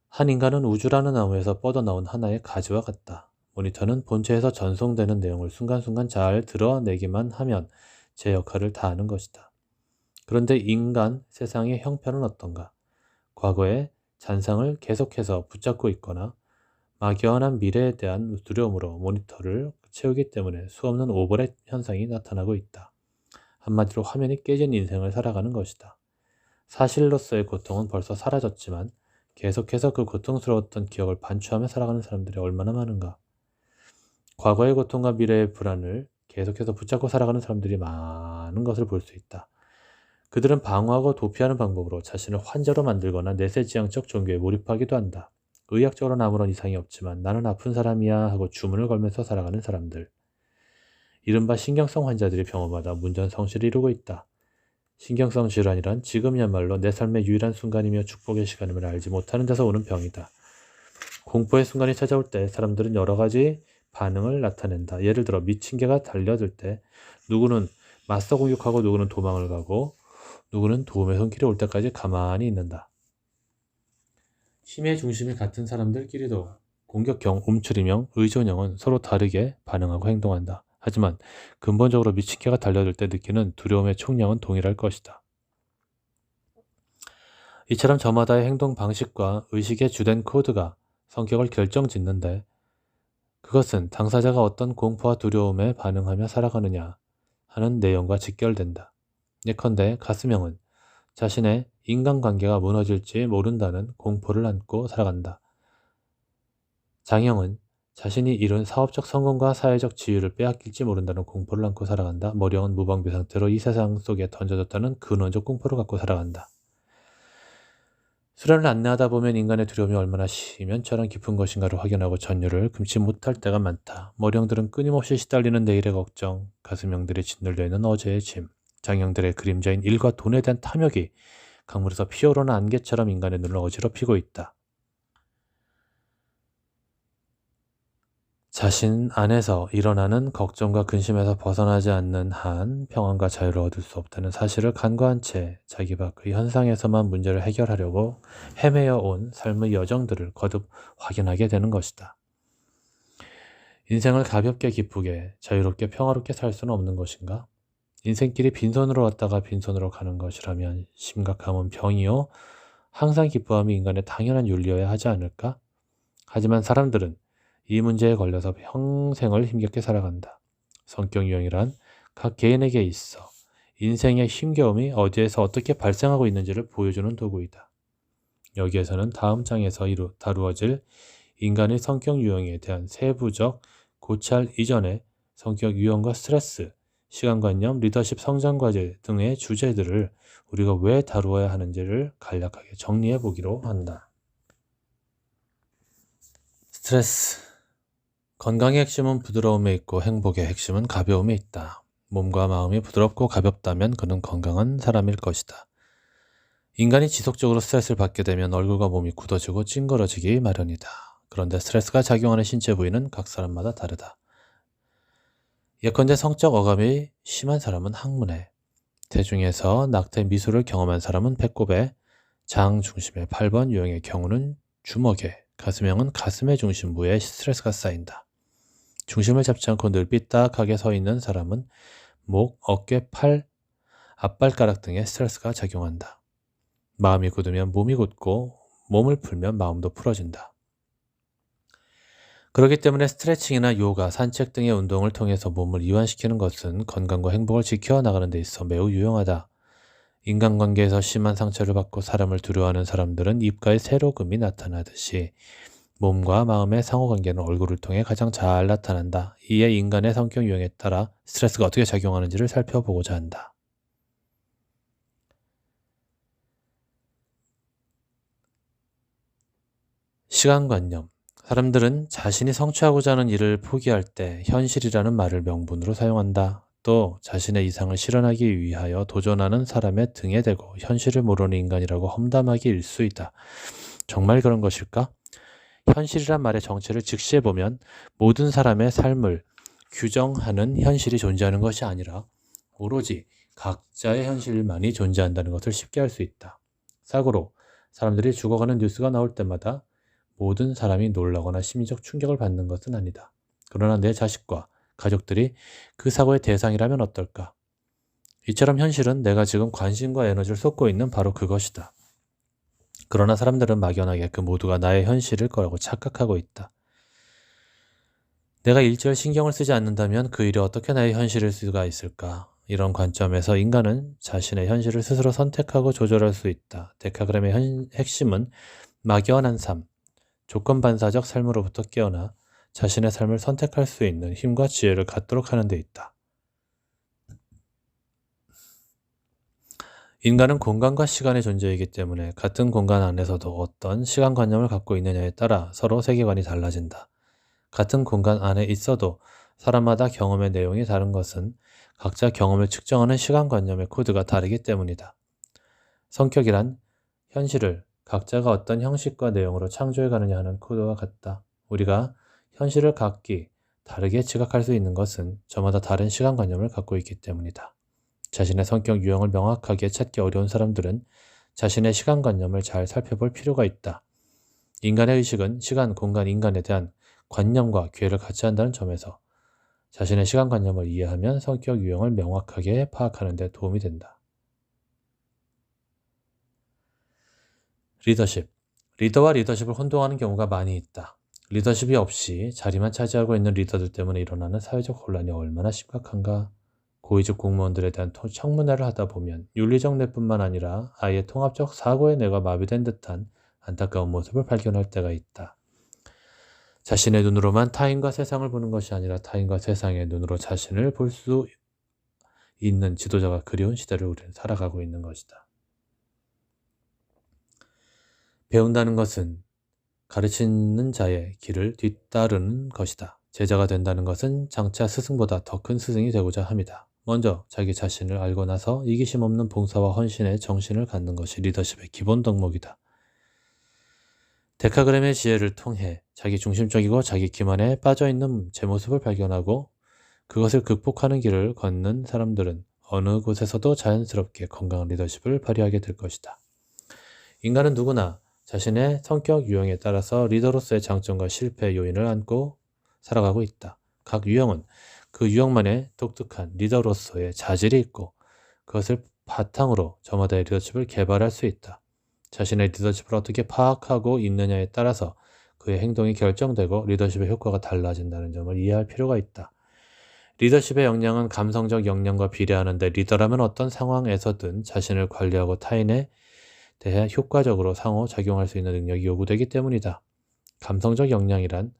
한 인간은 우주라는 나무에서 뻗어나온 하나의 가지와 같다. 모니터는 본체에서 전송되는 내용을 순간순간 잘 드러내기만 하면 제 역할을 다하는 것이다. 그런데 인간 세상의 형편은 어떤가? 과거의 잔상을 계속해서 붙잡고 있거나 막연한 미래에 대한 두려움으로 모니터를 채우기 때문에 수없는 오버랩 현상이 나타나고 있다. 한마디로 화면이 깨진 인생을 살아가는 것이다. 사실로서의 고통은 벌써 사라졌지만 계속해서 그 고통스러웠던 기억을 반추하며 살아가는 사람들이 얼마나 많은가? 과거의 고통과 미래의 불안을 계속해서 붙잡고 살아가는 사람들이 많은 것을 볼 수 있다. 그들은 방어하고 도피하는 방법으로 자신을 환자로 만들거나 내세지향적 종교에 몰입하기도 한다. 의학적으로는 아무런 이상이 없지만 나는 아픈 사람이야 하고 주문을 걸면서 살아가는 사람들. 이른바 신경성 환자들이 병원마다 문전성시를 이루고 있다. 신경성 질환이란 지금이야말로 내 삶의 유일한 순간이며 축복의 시간임을 알지 못하는 데서 오는 병이다. 공포의 순간이 찾아올 때 사람들은 여러 가지 반응을 나타낸다. 예를 들어 미친 개가 달려들 때 누구는 맞서 공격하고 누구는 도망을 가고 누구는 도움의 손길이 올 때까지 가만히 있는다. 힘의 중심이 같은 사람들끼리도 공격형, 움츠리형, 의존형은 서로 다르게 반응하고 행동한다. 하지만 근본적으로 미친 개가 달려들 때 느끼는 두려움의 총량은 동일할 것이다. 이처럼 저마다의 행동 방식과 의식의 주된 코드가 성격을 결정짓는데 그것은 당사자가 어떤 공포와 두려움에 반응하며 살아가느냐 하는 내용과 직결된다. 예컨대 가슴형은 자신의 인간관계가 무너질지 모른다는 공포를 안고 살아간다. 장형은 자신이 이룬 사업적 성공과 사회적 지위를 빼앗길지 모른다는 공포를 안고 살아간다. 머리형은 무방비 상태로 이 세상 속에 던져졌다는 근원적 공포를 갖고 살아간다. 수련을 안내하다 보면 인간의 두려움이 얼마나 심연처럼 깊은 것인가를 확인하고 전율을 금치 못할 때가 많다. 머리형들은 끊임없이 시달리는 내일의 걱정, 가슴형들이 짓눌려 있는 어제의 짐, 장형들의 그림자인 일과 돈에 대한 탐욕이 강물에서 피어오르는 안개처럼 인간의 눈을 어지럽히고 있다. 자신 안에서 일어나는 걱정과 근심에서 벗어나지 않는 한 평안과 자유를 얻을 수 없다는 사실을 간과한 채 자기 밖의 현상에서만 문제를 해결하려고 헤매어 온 삶의 여정들을 거듭 확인하게 되는 것이다. 인생을 가볍게 기쁘게 자유롭게 평화롭게 살 수는 없는 것인가? 인생길이 빈손으로 왔다가 빈손으로 가는 것이라면 심각함은 병이요 항상 기뻐함이 인간의 당연한 윤리여야 하지 않을까? 하지만 사람들은 이 문제에 걸려서 평생을 힘겹게 살아간다. 성격 유형이란 각 개인에게 있어 인생의 힘겨움이 어디에서 어떻게 발생하고 있는지를 보여주는 도구이다. 여기에서는 다음 장에서 다루어질 인간의 성격 유형에 대한 세부적 고찰 이전의 성격 유형과 스트레스, 시간관념, 리더십 성장과제 등의 주제들을 우리가 왜 다루어야 하는지를 간략하게 정리해 보기로 한다. 스트레스. 건강의 핵심은 부드러움에 있고 행복의 핵심은 가벼움에 있다. 몸과 마음이 부드럽고 가볍다면 그는 건강한 사람일 것이다. 인간이 지속적으로 스트레스를 받게 되면 얼굴과 몸이 굳어지고 찡그러지기 마련이다. 그런데 스트레스가 작용하는 신체 부위는 각 사람마다 다르다. 예컨대 성적 어감이 심한 사람은 항문에, 대중에서 낙태 미술을 경험한 사람은 배꼽에, 장 중심의 8번 유형의 경우는 주먹에, 가슴형은 가슴의 중심부에 스트레스가 쌓인다. 중심을 잡지 않고 늘 삐딱하게 서 있는 사람은 목, 어깨, 팔, 앞발가락 등에 스트레스가 작용한다. 마음이 굳으면 몸이 굳고 몸을 풀면 마음도 풀어진다. 그렇기 때문에 스트레칭이나 요가, 산책 등의 운동을 통해서 몸을 이완시키는 것은 건강과 행복을 지켜나가는 데 있어 매우 유용하다. 인간관계에서 심한 상처를 받고 사람을 두려워하는 사람들은 입가에 세로금이 나타나듯이 몸과 마음의 상호관계는 얼굴을 통해 가장 잘 나타난다. 이에 인간의 성격 유형에 따라 스트레스가 어떻게 작용하는지를 살펴보고자 한다. 시간관념. 사람들은 자신이 성취하고자 하는 일을 포기할 때 현실이라는 말을 명분으로 사용한다. 또 자신의 이상을 실현하기 위하여 도전하는 사람의 등에 대고 현실을 모르는 인간이라고 험담하기 일쑤이다. 정말 그런 것일까? 현실이란 말의 정체를 직시해보면 모든 사람의 삶을 규정하는 현실이 존재하는 것이 아니라 오로지 각자의 현실만이 존재한다는 것을 쉽게 알 수 있다. 사고로 사람들이 죽어가는 뉴스가 나올 때마다 모든 사람이 놀라거나 심리적 충격을 받는 것은 아니다. 그러나 내 자식과 가족들이 그 사고의 대상이라면 어떨까? 이처럼 현실은 내가 지금 관심과 에너지를 쏟고 있는 바로 그것이다. 그러나 사람들은 막연하게 그 모두가 나의 현실일 거라고 착각하고 있다. 내가 일절 신경을 쓰지 않는다면 그 일이 어떻게 나의 현실일 수가 있을까? 이런 관점에서 인간은 자신의 현실을 스스로 선택하고 조절할 수 있다. 데카그램의 핵심은 막연한 삶, 조건반사적 삶으로부터 깨어나 자신의 삶을 선택할 수 있는 힘과 지혜를 갖도록 하는 데 있다. 인간은 공간과 시간의 존재이기 때문에 같은 공간 안에서도 어떤 시간관념을 갖고 있느냐에 따라 서로 세계관이 달라진다. 같은 공간 안에 있어도 사람마다 경험의 내용이 다른 것은 각자 경험을 측정하는 시간관념의 코드가 다르기 때문이다. 성격이란 현실을 각자가 어떤 형식과 내용으로 창조해 가느냐 하는 코드와 같다. 우리가 현실을 각기 다르게 지각할 수 있는 것은 저마다 다른 시간관념을 갖고 있기 때문이다. 자신의 성격 유형을 명확하게 찾기 어려운 사람들은 자신의 시간관념을 잘 살펴볼 필요가 있다. 인간의 의식은 시간, 공간, 인간에 대한 관념과 괴를 같이 한다는 점에서 자신의 시간관념을 이해하면 성격 유형을 명확하게 파악하는 데 도움이 된다. 리더십. 리더와 리더십을 혼동하는 경우가 많이 있다. 리더십이 없이 자리만 차지하고 있는 리더들 때문에 일어나는 사회적 혼란이 얼마나 심각한가? 고위직 공무원들에 대한 청문회를 하다 보면 윤리적 뇌뿐만 아니라 아예 통합적 사고의 뇌가 마비된 듯한 안타까운 모습을 발견할 때가 있다. 자신의 눈으로만 타인과 세상을 보는 것이 아니라 타인과 세상의 눈으로 자신을 볼 수 있는 지도자가 그리운 시대를 우리는 살아가고 있는 것이다. 배운다는 것은 가르치는 자의 길을 뒤따르는 것이다. 제자가 된다는 것은 장차 스승보다 더 큰 스승이 되고자 함이다. 먼저 자기 자신을 알고 나서 이기심 없는 봉사와 헌신의 정신을 갖는 것이 리더십의 기본 덕목이다. 데카그램의 지혜를 통해 자기 중심적이고 자기 기만에 빠져있는 제 모습을 발견하고 그것을 극복하는 길을 걷는 사람들은 어느 곳에서도 자연스럽게 건강한 리더십을 발휘하게 될 것이다. 인간은 누구나 자신의 성격 유형에 따라서 리더로서의 장점과 실패의 요인을 안고 살아가고 있다. 각 유형은 그 유형만의 독특한 리더로서의 자질이 있고 그것을 바탕으로 저마다의 리더십을 개발할 수 있다. 자신의 리더십을 어떻게 파악하고 있느냐에 따라서 그의 행동이 결정되고 리더십의 효과가 달라진다는 점을 이해할 필요가 있다. 리더십의 역량은 감성적 역량과 비례하는데 리더라면 어떤 상황에서든 자신을 관리하고 타인에 대해 효과적으로 상호작용할 수 있는 능력이 요구되기 때문이다. 감성적 역량이란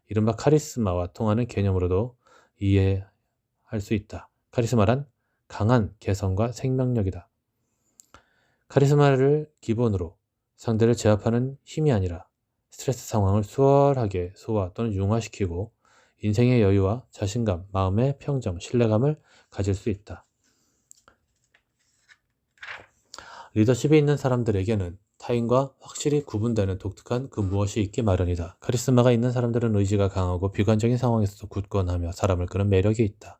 이른바 카리스마와 통하는 개념으로도 이해할 수 있다. 카리스마란 강한 개성과 생명력이다. 카리스마를 기본으로 상대를 제압하는 힘이 아니라 스트레스 상황을 수월하게 소화 또는 융화시키고 인생의 여유와 자신감, 마음의 평정, 신뢰감을 가질 수 있다. 리더십이 있는 사람들에게는 타인과 확실히 구분되는 독특한 그 무엇이 있기 마련이다. 카리스마가 있는 사람들은 의지가 강하고 비관적인 상황에서도 굳건하며 사람을 끄는 매력이 있다.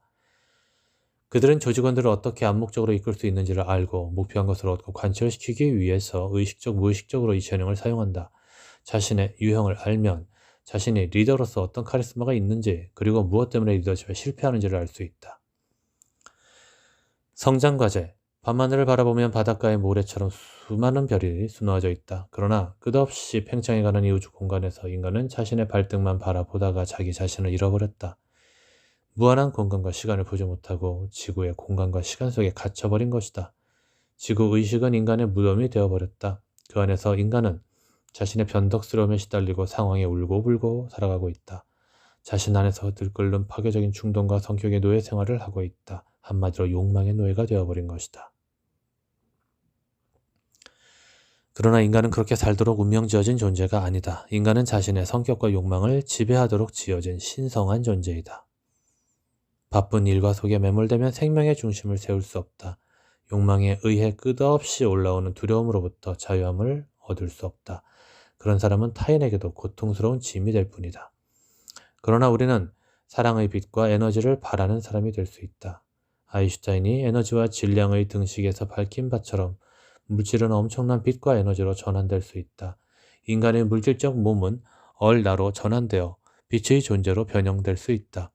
그들은 조직원들을 어떻게 암묵적으로 이끌 수 있는지를 알고 목표한 것을 얻고 관철시키기 위해서 의식적, 무의식적으로 이 전형을 사용한다. 자신의 유형을 알면 자신이 리더로서 어떤 카리스마가 있는지 그리고 무엇 때문에 리더십에 실패하는지를 알 수 있다. 성장과제. 밤하늘을 바라보면 바닷가의 모래처럼 수많은 별이 수놓아져 있다. 그러나 끝없이 팽창해가는 이 우주 공간에서 인간은 자신의 발등만 바라보다가 자기 자신을 잃어버렸다. 무한한 공간과 시간을 보지 못하고 지구의 공간과 시간 속에 갇혀버린 것이다. 지구의식은 인간의 무덤이 되어버렸다. 그 안에서 인간은 자신의 변덕스러움에 시달리고 상황에 울고불고 살아가고 있다. 자신 안에서 들끓는 파괴적인 충동과 성격의 노예 생활을 하고 있다. 한마디로 욕망의 노예가 되어버린 것이다. 그러나 인간은 그렇게 살도록 운명지어진 존재가 아니다. 인간은 자신의 성격과 욕망을 지배하도록 지어진 신성한 존재이다. 바쁜 일과 속에 매몰되면 생명의 중심을 세울 수 없다. 욕망에 의해 끝없이 올라오는 두려움으로부터 자유함을 얻을 수 없다. 그런 사람은 타인에게도 고통스러운 짐이 될 뿐이다. 그러나 우리는 사랑의 빛과 에너지를 바라는 사람이 될 수 있다. 아인슈타인이 에너지와 질량의 등식에서 밝힌 바처럼 물질은 엄청난 빛과 에너지로 전환될 수 있다. 인간의 물질적 몸은 얼나로 전환되어 빛의 존재로 변형될 수 있다.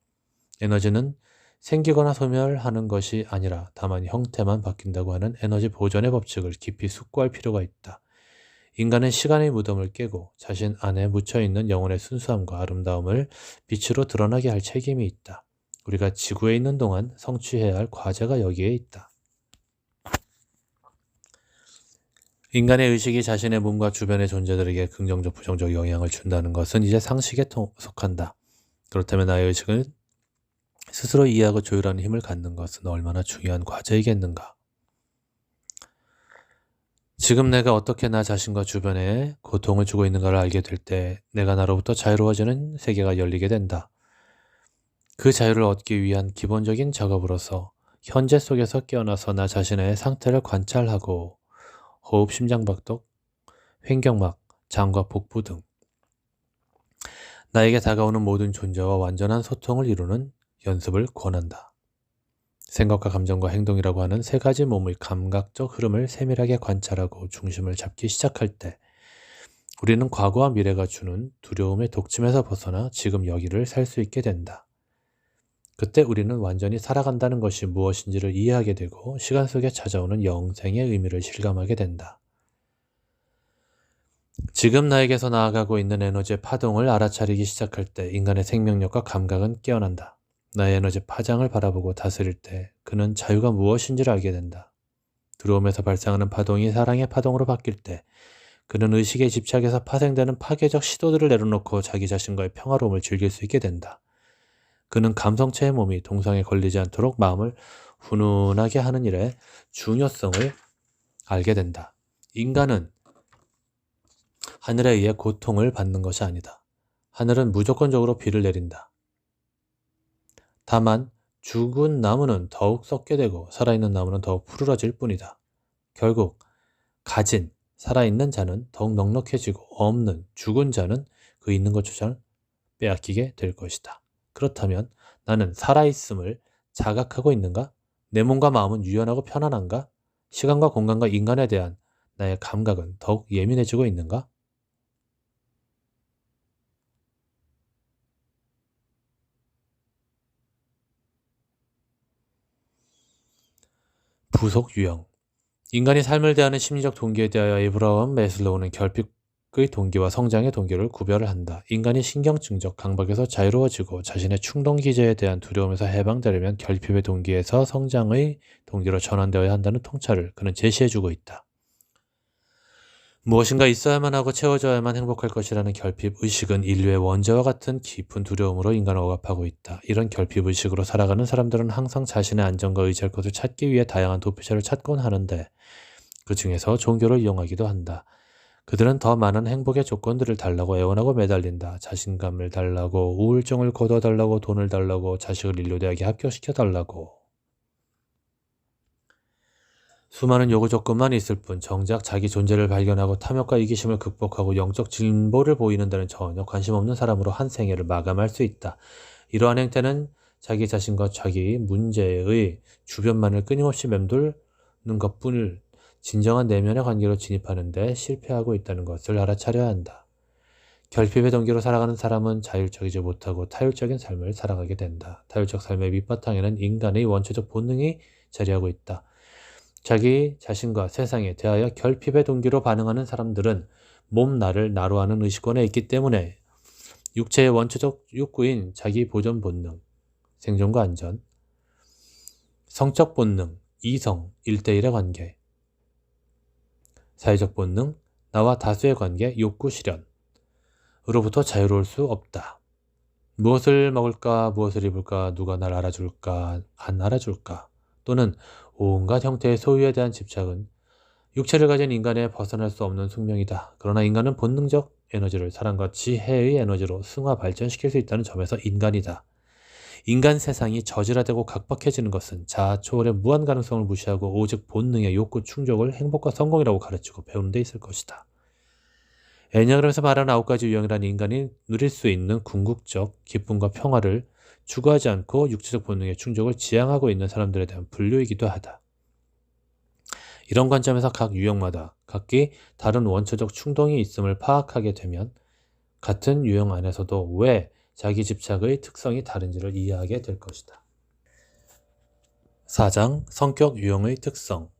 에너지는 생기거나 소멸하는 것이 아니라 다만 형태만 바뀐다고 하는 에너지 보존의 법칙을 깊이 숙고할 필요가 있다. 인간은 시간의 무덤을 깨고 자신 안에 묻혀있는 영혼의 순수함과 아름다움을 빛으로 드러나게 할 책임이 있다. 우리가 지구에 있는 동안 성취해야 할 과제가 여기에 있다. 인간의 의식이 자신의 몸과 주변의 존재들에게 긍정적, 부정적 영향을 준다는 것은 이제 상식에 속한다. 그렇다면 나의 의식은 스스로 이해하고 조율하는 힘을 갖는 것은 얼마나 중요한 과제이겠는가. 지금 내가 어떻게 나 자신과 주변에 고통을 주고 있는가를 알게 될 때 내가 나로부터 자유로워지는 세계가 열리게 된다. 그 자유를 얻기 위한 기본적인 작업으로서 현재 속에서 깨어나서 나 자신의 상태를 관찰하고 호흡, 심장박동, 횡격막, 장과 복부 등 나에게 다가오는 모든 존재와 완전한 소통을 이루는 연습을 권한다. 생각과 감정과 행동이라고 하는 세 가지 몸의 감각적 흐름을 세밀하게 관찰하고 중심을 잡기 시작할 때 우리는 과거와 미래가 주는 두려움의 독침에서 벗어나 지금 여기를 살 수 있게 된다. 그때 우리는 완전히 살아간다는 것이 무엇인지를 이해하게 되고 시간 속에 찾아오는 영생의 의미를 실감하게 된다. 지금 나에게서 나아가고 있는 에너지의 파동을 알아차리기 시작할 때 인간의 생명력과 감각은 깨어난다. 나의 에너지 파장을 바라보고 다스릴 때 그는 자유가 무엇인지를 알게 된다. 두려움에서 발생하는 파동이 사랑의 파동으로 바뀔 때 그는 의식에 집착해서 파생되는 파괴적 시도들을 내려놓고 자기 자신과의 평화로움을 즐길 수 있게 된다. 그는 감성체의 몸이 동상에 걸리지 않도록 마음을 훈훈하게 하는 일의 중요성을 알게 된다. 인간은 하늘에 의해 고통을 받는 것이 아니다. 하늘은 무조건적으로 비를 내린다. 다만 죽은 나무는 더욱 썩게 되고 살아있는 나무는 더욱 푸르러질 뿐이다. 결국 가진, 살아있는 자는 더욱 넉넉해지고 없는, 죽은 자는 그 있는 것조차 빼앗기게 될 것이다. 그렇다면 나는 살아있음을 자각하고 있는가? 내 몸과 마음은 유연하고 편안한가? 시간과 공간과 인간에 대한 나의 감각은 더욱 예민해지고 있는가? 부속 유형. 인간이 삶을 대하는 심리적 동기에 대하여 에이브라함 매슬로우는 결핍의 동기와 성장의 동기를 구별을 한다. 인간이 신경증적 강박에서 자유로워지고 자신의 충동 기제에 대한 두려움에서 해방되려면 결핍의 동기에서 성장의 동기로 전환되어야 한다는 통찰을 그는 제시해주고 있다. 무엇인가 있어야만 하고 채워져야만 행복할 것이라는 결핍의식은 인류의 원죄와 같은 깊은 두려움으로 인간을 억압하고 있다. 이런 결핍의식으로 살아가는 사람들은 항상 자신의 안정과 의지할 것을 찾기 위해 다양한 도피처를 찾곤 하는데 그 중에서 종교를 이용하기도 한다. 그들은 더 많은 행복의 조건들을 달라고 애원하고 매달린다. 자신감을 달라고, 우울증을 거둬달라고, 돈을 달라고, 자식을 인류대학에 합격시켜달라고. 수많은 요구 조건만 있을 뿐 정작 자기 존재를 발견하고 탐욕과 이기심을 극복하고 영적 진보를 보이는 데는 전혀 관심 없는 사람으로 한 생애를 마감할 수 있다. 이러한 행태는 자기 자신과 자기 문제의 주변만을 끊임없이 맴돌는 것뿐을 진정한 내면의 관계로 진입하는 데 실패하고 있다는 것을 알아차려야 한다. 결핍의 동기로 살아가는 사람은 자율적이지 못하고 타율적인 삶을 살아가게 된다. 타율적 삶의 밑바탕에는 인간의 원초적 본능이 자리하고 있다. 자기 자신과 세상에 대하여 결핍의 동기로 반응하는 사람들은 몸 나를 나로 하는 의식권에 있기 때문에 육체의 원초적 욕구인 자기 보존 본능, 생존과 안전, 성적 본능, 이성, 1대1의 관계, 사회적 본능, 나와 다수의 관계, 욕구 실현으로부터 자유로울 수 없다. 무엇을 먹을까, 무엇을 입을까, 누가 날 알아줄까, 안 알아줄까, 또는 온갖 형태의 소유에 대한 집착은 육체를 가진 인간에 벗어날 수 없는 숙명이다. 그러나 인간은 본능적 에너지를 사랑과 지혜의 에너지로 승화 발전시킬 수 있다는 점에서 인간이다. 인간 세상이 저질화되고 각박해지는 것은 자아 초월의 무한 가능성을 무시하고 오직 본능의 욕구 충족을 행복과 성공이라고 가르치고 배우는 데 있을 것이다. 애니아그램에서 말하는 9가지 유형이란 인간이 누릴 수 있는 궁극적 기쁨과 평화를 추구하지 않고 육체적 본능의 충족을 지향하고 있는 사람들에 대한 분류이기도 하다. 이런 관점에서 각 유형마다 각기 다른 원초적 충동이 있음을 파악하게 되면 같은 유형 안에서도 왜 자기 집착의 특성이 다른지를 이해하게 될 것이다. 4장 성격 유형의 특성.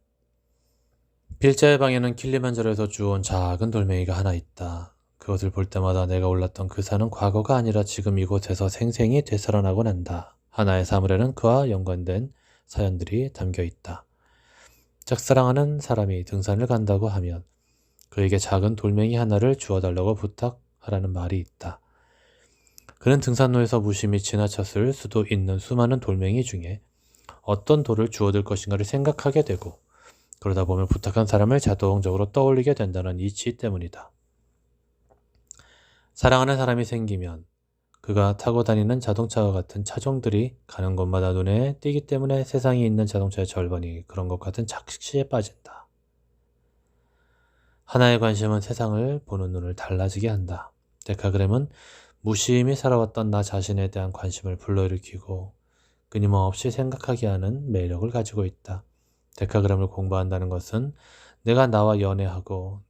필자의 방에는 킬리만자로에서 주워온 작은 돌멩이가 하나 있다. 그것을 볼 때마다 내가 올랐던 그 산은 과거가 아니라 지금 이곳에서 생생히 되살아나곤 한다. 하나의 사물에는 그와 연관된 사연들이 담겨 있다. 짝사랑하는 사람이 등산을 간다고 하면 그에게 작은 돌멩이 하나를 주워달라고 부탁하라는 말이 있다. 그는 등산로에서 무심히 지나쳤을 수도 있는 수많은 돌멩이 중에 어떤 돌을 주워들 것인가를 생각하게 되고 그러다 보면 부탁한 사람을 자동적으로 떠올리게 된다는 이치 때문이다. 사랑하는 사람이 생기면 그가 타고 다니는 자동차와 같은 차종들이 가는 곳마다 눈에 띄기 때문에 세상에 있는 자동차의 절반이 그런 것 같은 착시에 빠진다. 하나의 관심은 세상을 보는 눈을 달라지게 한다. 데카그램은 무심히 살아왔던 나 자신에 대한 관심을 불러일으키고 끊임없이 생각하게 하는 매력을 가지고 있다. 데카그램을 공부한다는 것은 내가 나와 연애하고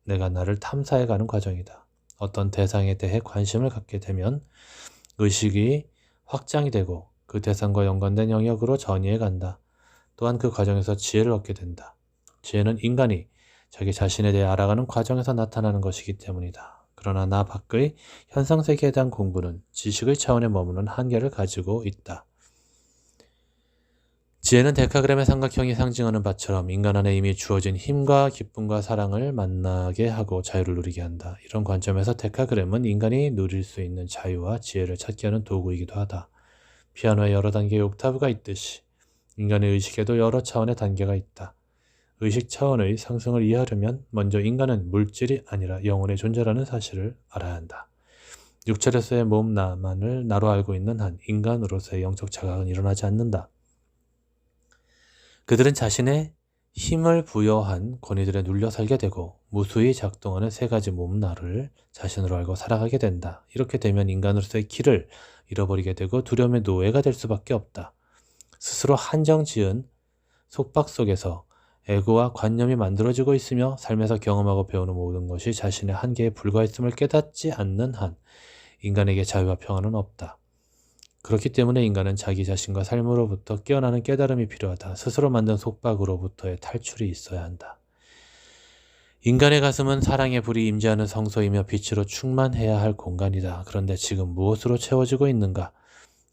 내가 나를 탐사해가는 과정이다. 어떤 대상에 대해 관심을 갖게 되면 의식이 확장이 되고 그 대상과 연관된 영역으로 전이해 간다. 또한 그 과정에서 지혜를 얻게 된다. 지혜는 인간이 자기 자신에 대해 알아가는 과정에서 나타나는 것이기 때문이다. 그러나 나 밖의 현상세계에 대한 공부는 지식의 차원에 머무는 한계를 가지고 있다. 지혜는 데카그램의 삼각형이 상징하는 바처럼 인간 안에 이미 주어진 힘과 기쁨과 사랑을 만나게 하고 자유를 누리게 한다. 이런 관점에서 데카그램은 인간이 누릴 수 있는 자유와 지혜를 찾게 하는 도구이기도 하다. 피아노에 여러 단계의 옥타브가 있듯이 인간의 의식에도 여러 차원의 단계가 있다. 의식 차원의 상승을 이해하려면 먼저 인간은 물질이 아니라 영혼의 존재라는 사실을 알아야 한다. 육체로서의 몸 나만을 나로 알고 있는 한 인간으로서의 영적 자각은 일어나지 않는다. 그들은 자신의 힘을 부여한 권위들에 눌려 살게 되고 무수히 작동하는 세 가지 몸 나를 자신으로 알고 살아가게 된다. 이렇게 되면 인간으로서의 길을 잃어버리게 되고 두려움의 노예가 될 수밖에 없다. 스스로 한정 지은 속박 속에서 에고와 관념이 만들어지고 있으며 삶에서 경험하고 배우는 모든 것이 자신의 한계에 불과했음을 깨닫지 않는 한 인간에게 자유와 평안은 없다. 그렇기 때문에 인간은 자기 자신과 삶으로부터 깨어나는 깨달음이 필요하다. 스스로 만든 속박으로부터의 탈출이 있어야 한다. 인간의 가슴은 사랑의 불이 임재하는 성소이며 빛으로 충만해야 할 공간이다. 그런데 지금 무엇으로 채워지고 있는가?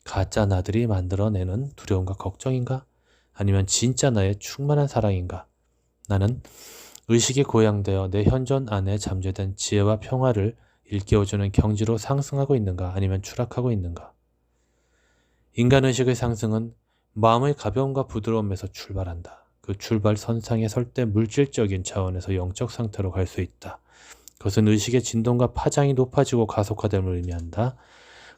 가짜 나들이 만들어내는 두려움과 걱정인가? 아니면 진짜 나의 충만한 사랑인가? 나는 의식이 고양되어 내 현존 안에 잠재된 지혜와 평화를 일깨워주는 경지로 상승하고 있는가? 아니면 추락하고 있는가? 인간의식의 상승은 마음의 가벼움과 부드러움에서 출발한다. 그 출발 선상에 설 때 물질적인 차원에서 영적 상태로 갈 수 있다. 그것은 의식의 진동과 파장이 높아지고 가속화됨을 의미한다.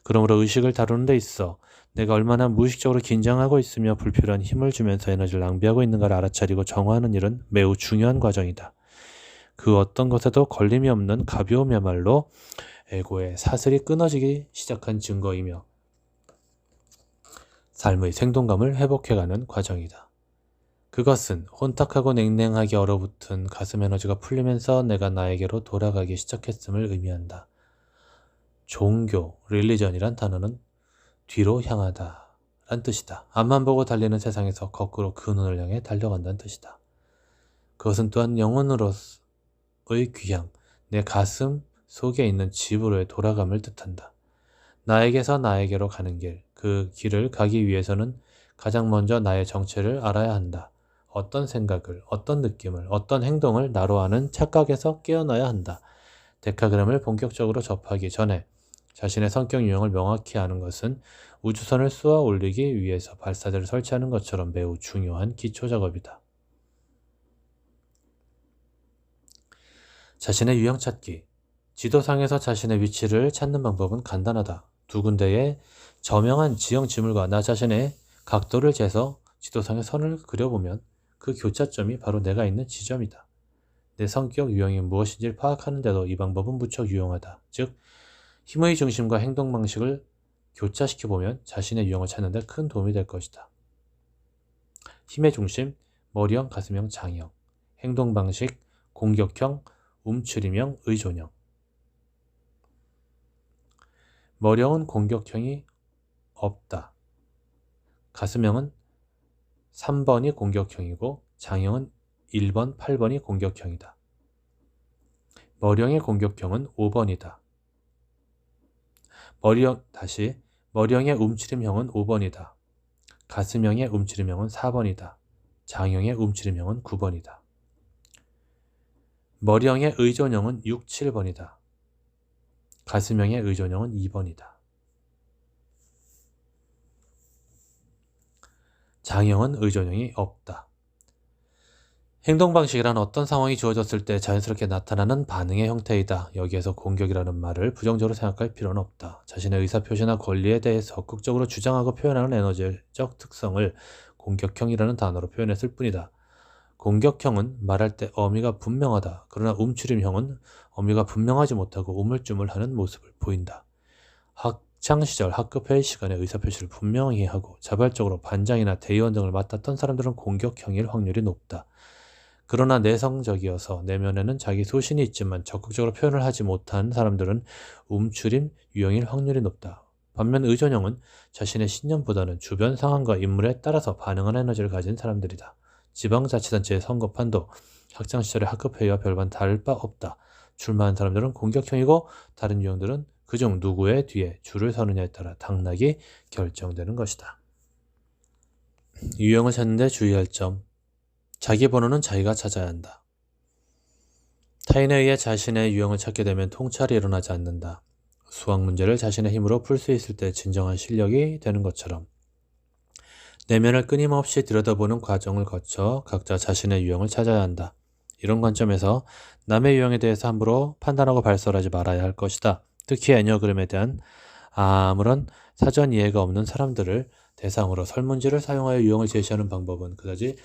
그러므로 의식을 다루는 데 있어 내가 얼마나 무의식적으로 긴장하고 있으며 불필요한 힘을 주면서 에너지를 낭비하고 있는가를 알아차리고 정화하는 일은 매우 중요한 과정이다. 그 어떤 것에도 걸림이 없는 가벼움이야말로 에고의 사슬이 끊어지기 시작한 증거이며 삶의 생동감을 회복해가는 과정이다. 그것은 혼탁하고 냉랭하게 얼어붙은 가슴 에너지가 풀리면서 내가 나에게로 돌아가기 시작했음을 의미한다. 종교, 릴리전이란 단어는 뒤로 향하다 란 뜻이다. 앞만 보고 달리는 세상에서 거꾸로 그 눈을 향해 달려간다는 뜻이다. 그것은 또한 영혼으로의 귀향, 내 가슴 속에 있는 집으로의 돌아감을 뜻한다. 나에게서 나에게로 가는 길, 그 길을 가기 위해서는 가장 먼저 나의 정체를 알아야 한다. 어떤 생각을, 어떤 느낌을, 어떤 행동을 나로 아는 착각에서 깨어나야 한다. 데카그램을 본격적으로 접하기 전에 자신의 성격 유형을 명확히 아는 것은 우주선을 쏘아 올리기 위해서 발사대를 설치하는 것처럼 매우 중요한 기초 작업이다. 자신의 유형 찾기. 지도상에서 자신의 위치를 찾는 방법은 간단하다. 두 군데의 저명한 지형 지물과 나 자신의 각도를 재서 지도상에 선을 그려보면 그 교차점이 바로 내가 있는 지점이다. 내 성격 유형이 무엇인지를 파악하는데도 이 방법은 무척 유용하다. 즉, 힘의 중심과 행동 방식을 교차시켜보면 자신의 유형을 찾는 데 큰 도움이 될 것이다. 힘의 중심, 머리형, 가슴형, 장형. 행동 방식, 공격형, 움츠림형, 의존형. 머리형은 공격형이 없다. 가슴형은 3번이 공격형이고 장형은 1번, 8번이 공격형이다. 머리형의 공격형은 5번이다. 머리형의 움츠림형은 5번이다. 가슴형의 움츠림형은 4번이다. 장형의 움츠림형은 9번이다. 머리형의 의존형은 6, 7번이다. 가슴형의 의존형은 2번이다. 장형은 의존형이 없다. 행동 방식이란 어떤 상황이 주어졌을 때 자연스럽게 나타나는 반응의 형태이다. 여기에서 공격이라는 말을 부정적으로 생각할 필요는 없다. 자신의 의사표시나 권리에 대해 적극적으로 주장하고 표현하는 에너지적 특성을 공격형이라는 단어로 표현했을 뿐이다. 공격형은 말할 때 어미가 분명하다. 그러나 움츠림형은 어미가 분명하지 못하고 우물쭈물하는 모습을 보인다. 학창시절 학급회의 시간에 의사표시를 분명히 하고 자발적으로 반장이나 대의원 등을 맡았던 사람들은 공격형일 확률이 높다. 그러나 내성적이어서 내면에는 자기 소신이 있지만 적극적으로 표현을 하지 못한 사람들은 움츠림 유형일 확률이 높다. 반면 의존형은 자신의 신념보다는 주변 상황과 인물에 따라서 반응하는 에너지를 가진 사람들이다. 지방자치단체의 선거판도 학창시절의 학급회의와 별반 다를 바 없다. 출마한 사람들은 공격형이고 다른 유형들은 그중 누구의 뒤에 줄을 서느냐에 따라 당락이 결정되는 것이다. 유형을 찾는 데 주의할 점. 자기 번호는 자기가 찾아야 한다. 타인에 의해 자신의 유형을 찾게 되면 통찰이 일어나지 않는다. 수학 문제를 자신의 힘으로 풀 수 있을 때 진정한 실력이 되는 것처럼 내면을 끊임없이 들여다보는 과정을 거쳐 각자 자신의 유형을 찾아야 한다. 이런 관점에서 남의 유형에 대해서 함부로 판단하고 발설하지 말아야 할 것이다. 특히 애니어그램에 대한 아무런 사전 이해가 없는 사람들을 대상으로 설문지를 사용하여 유형을 제시하는 방법은 그다지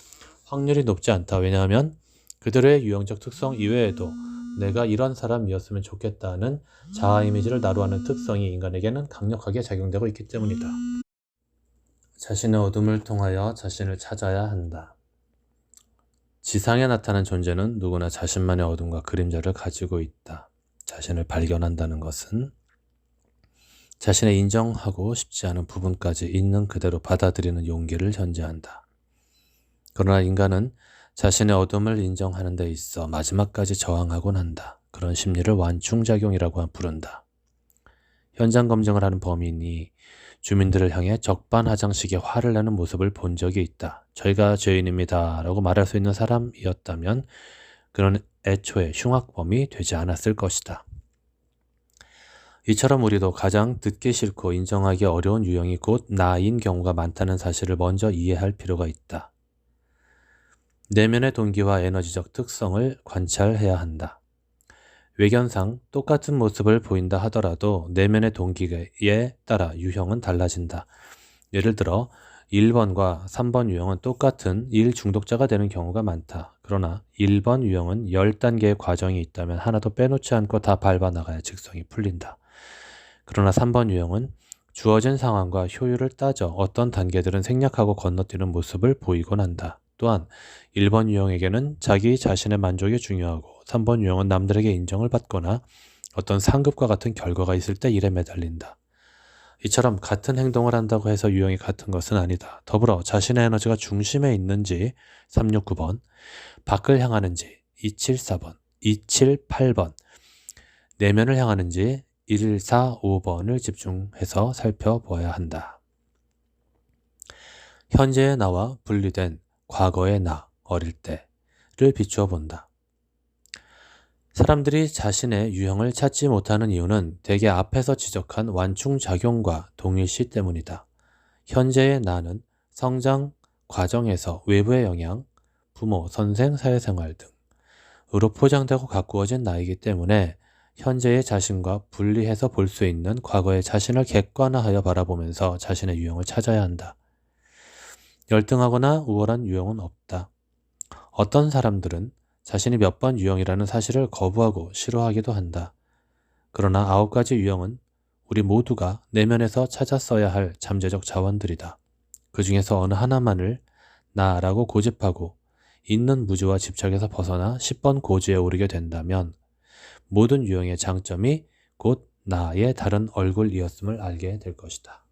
확률이 높지 않다. 왜냐하면 그들의 유형적 특성 이외에도 내가 이런 사람이었으면 좋겠다는 자아 이미지를 나루하는 특성이 인간에게는 강력하게 작용되고 있기 때문이다. 자신의 어둠을 통하여 자신을 찾아야 한다. 지상에 나타난 존재는 누구나 자신만의 어둠과 그림자를 가지고 있다. 자신을 발견한다는 것은 자신의 인정하고 싶지 않은 부분까지 있는 그대로 받아들이는 용기를 전제한다. 그러나 인간은 자신의 어둠을 인정하는 데 있어 마지막까지 저항하곤 한다. 그런 심리를 완충작용이라고 부른다. 현장 검증을 하는 범인이 주민들을 향해 적반하장식의 화를 내는 모습을 본 적이 있다. 저희가 죄인입니다 라고 말할 수 있는 사람이었다면 그는 애초에 흉악범이 되지 않았을 것이다. 이처럼 우리도 가장 듣기 싫고 인정하기 어려운 유형이 곧 나인 경우가 많다는 사실을 먼저 이해할 필요가 있다. 내면의 동기와 에너지적 특성을 관찰해야 한다. 외견상 똑같은 모습을 보인다 하더라도 내면의 동기에 따라 유형은 달라진다. 예를 들어 1번과 3번 유형은 똑같은 일 중독자가 되는 경우가 많다. 그러나 1번 유형은 10단계의 과정이 있다면 하나도 빼놓지 않고 다 밟아나가야 직성이 풀린다. 그러나 3번 유형은 주어진 상황과 효율을 따져 어떤 단계들은 생략하고 건너뛰는 모습을 보이곤 한다. 또한 1번 유형에게는 자기 자신의 만족이 중요하고 3번 유형은 남들에게 인정을 받거나 어떤 상급과 같은 결과가 있을 때 일에 매달린다. 이처럼 같은 행동을 한다고 해서 유형이 같은 것은 아니다. 더불어 자신의 에너지가 중심에 있는지 369번, 밖을 향하는지 274번, 278번, 내면을 향하는지 145번을 집중해서 살펴보아야 한다. 현재의 나와 분리된 과거의 나, 어릴 때를 비추어 본다. 사람들이 자신의 유형을 찾지 못하는 이유는 대개 앞에서 지적한 완충작용과 동일시 때문이다. 현재의 나는 성장 과정에서 외부의 영향, 부모, 선생, 사회생활 등으로 포장되고 가꾸어진 나이기 때문에 현재의 자신과 분리해서 볼 수 있는 과거의 자신을 객관화하여 바라보면서 자신의 유형을 찾아야 한다. 열등하거나 우월한 유형은 없다. 어떤 사람들은 자신이 몇 번 유형이라는 사실을 거부하고 싫어하기도 한다. 그러나 9가지 유형은 우리 모두가 내면에서 찾았어야 할 잠재적 자원들이다. 그 중에서 어느 하나만을 나라고 고집하고 있는 무지와 집착에서 벗어나 10번 고지에 오르게 된다면 모든 유형의 장점이 곧 나의 다른 얼굴이었음을 알게 될 것이다.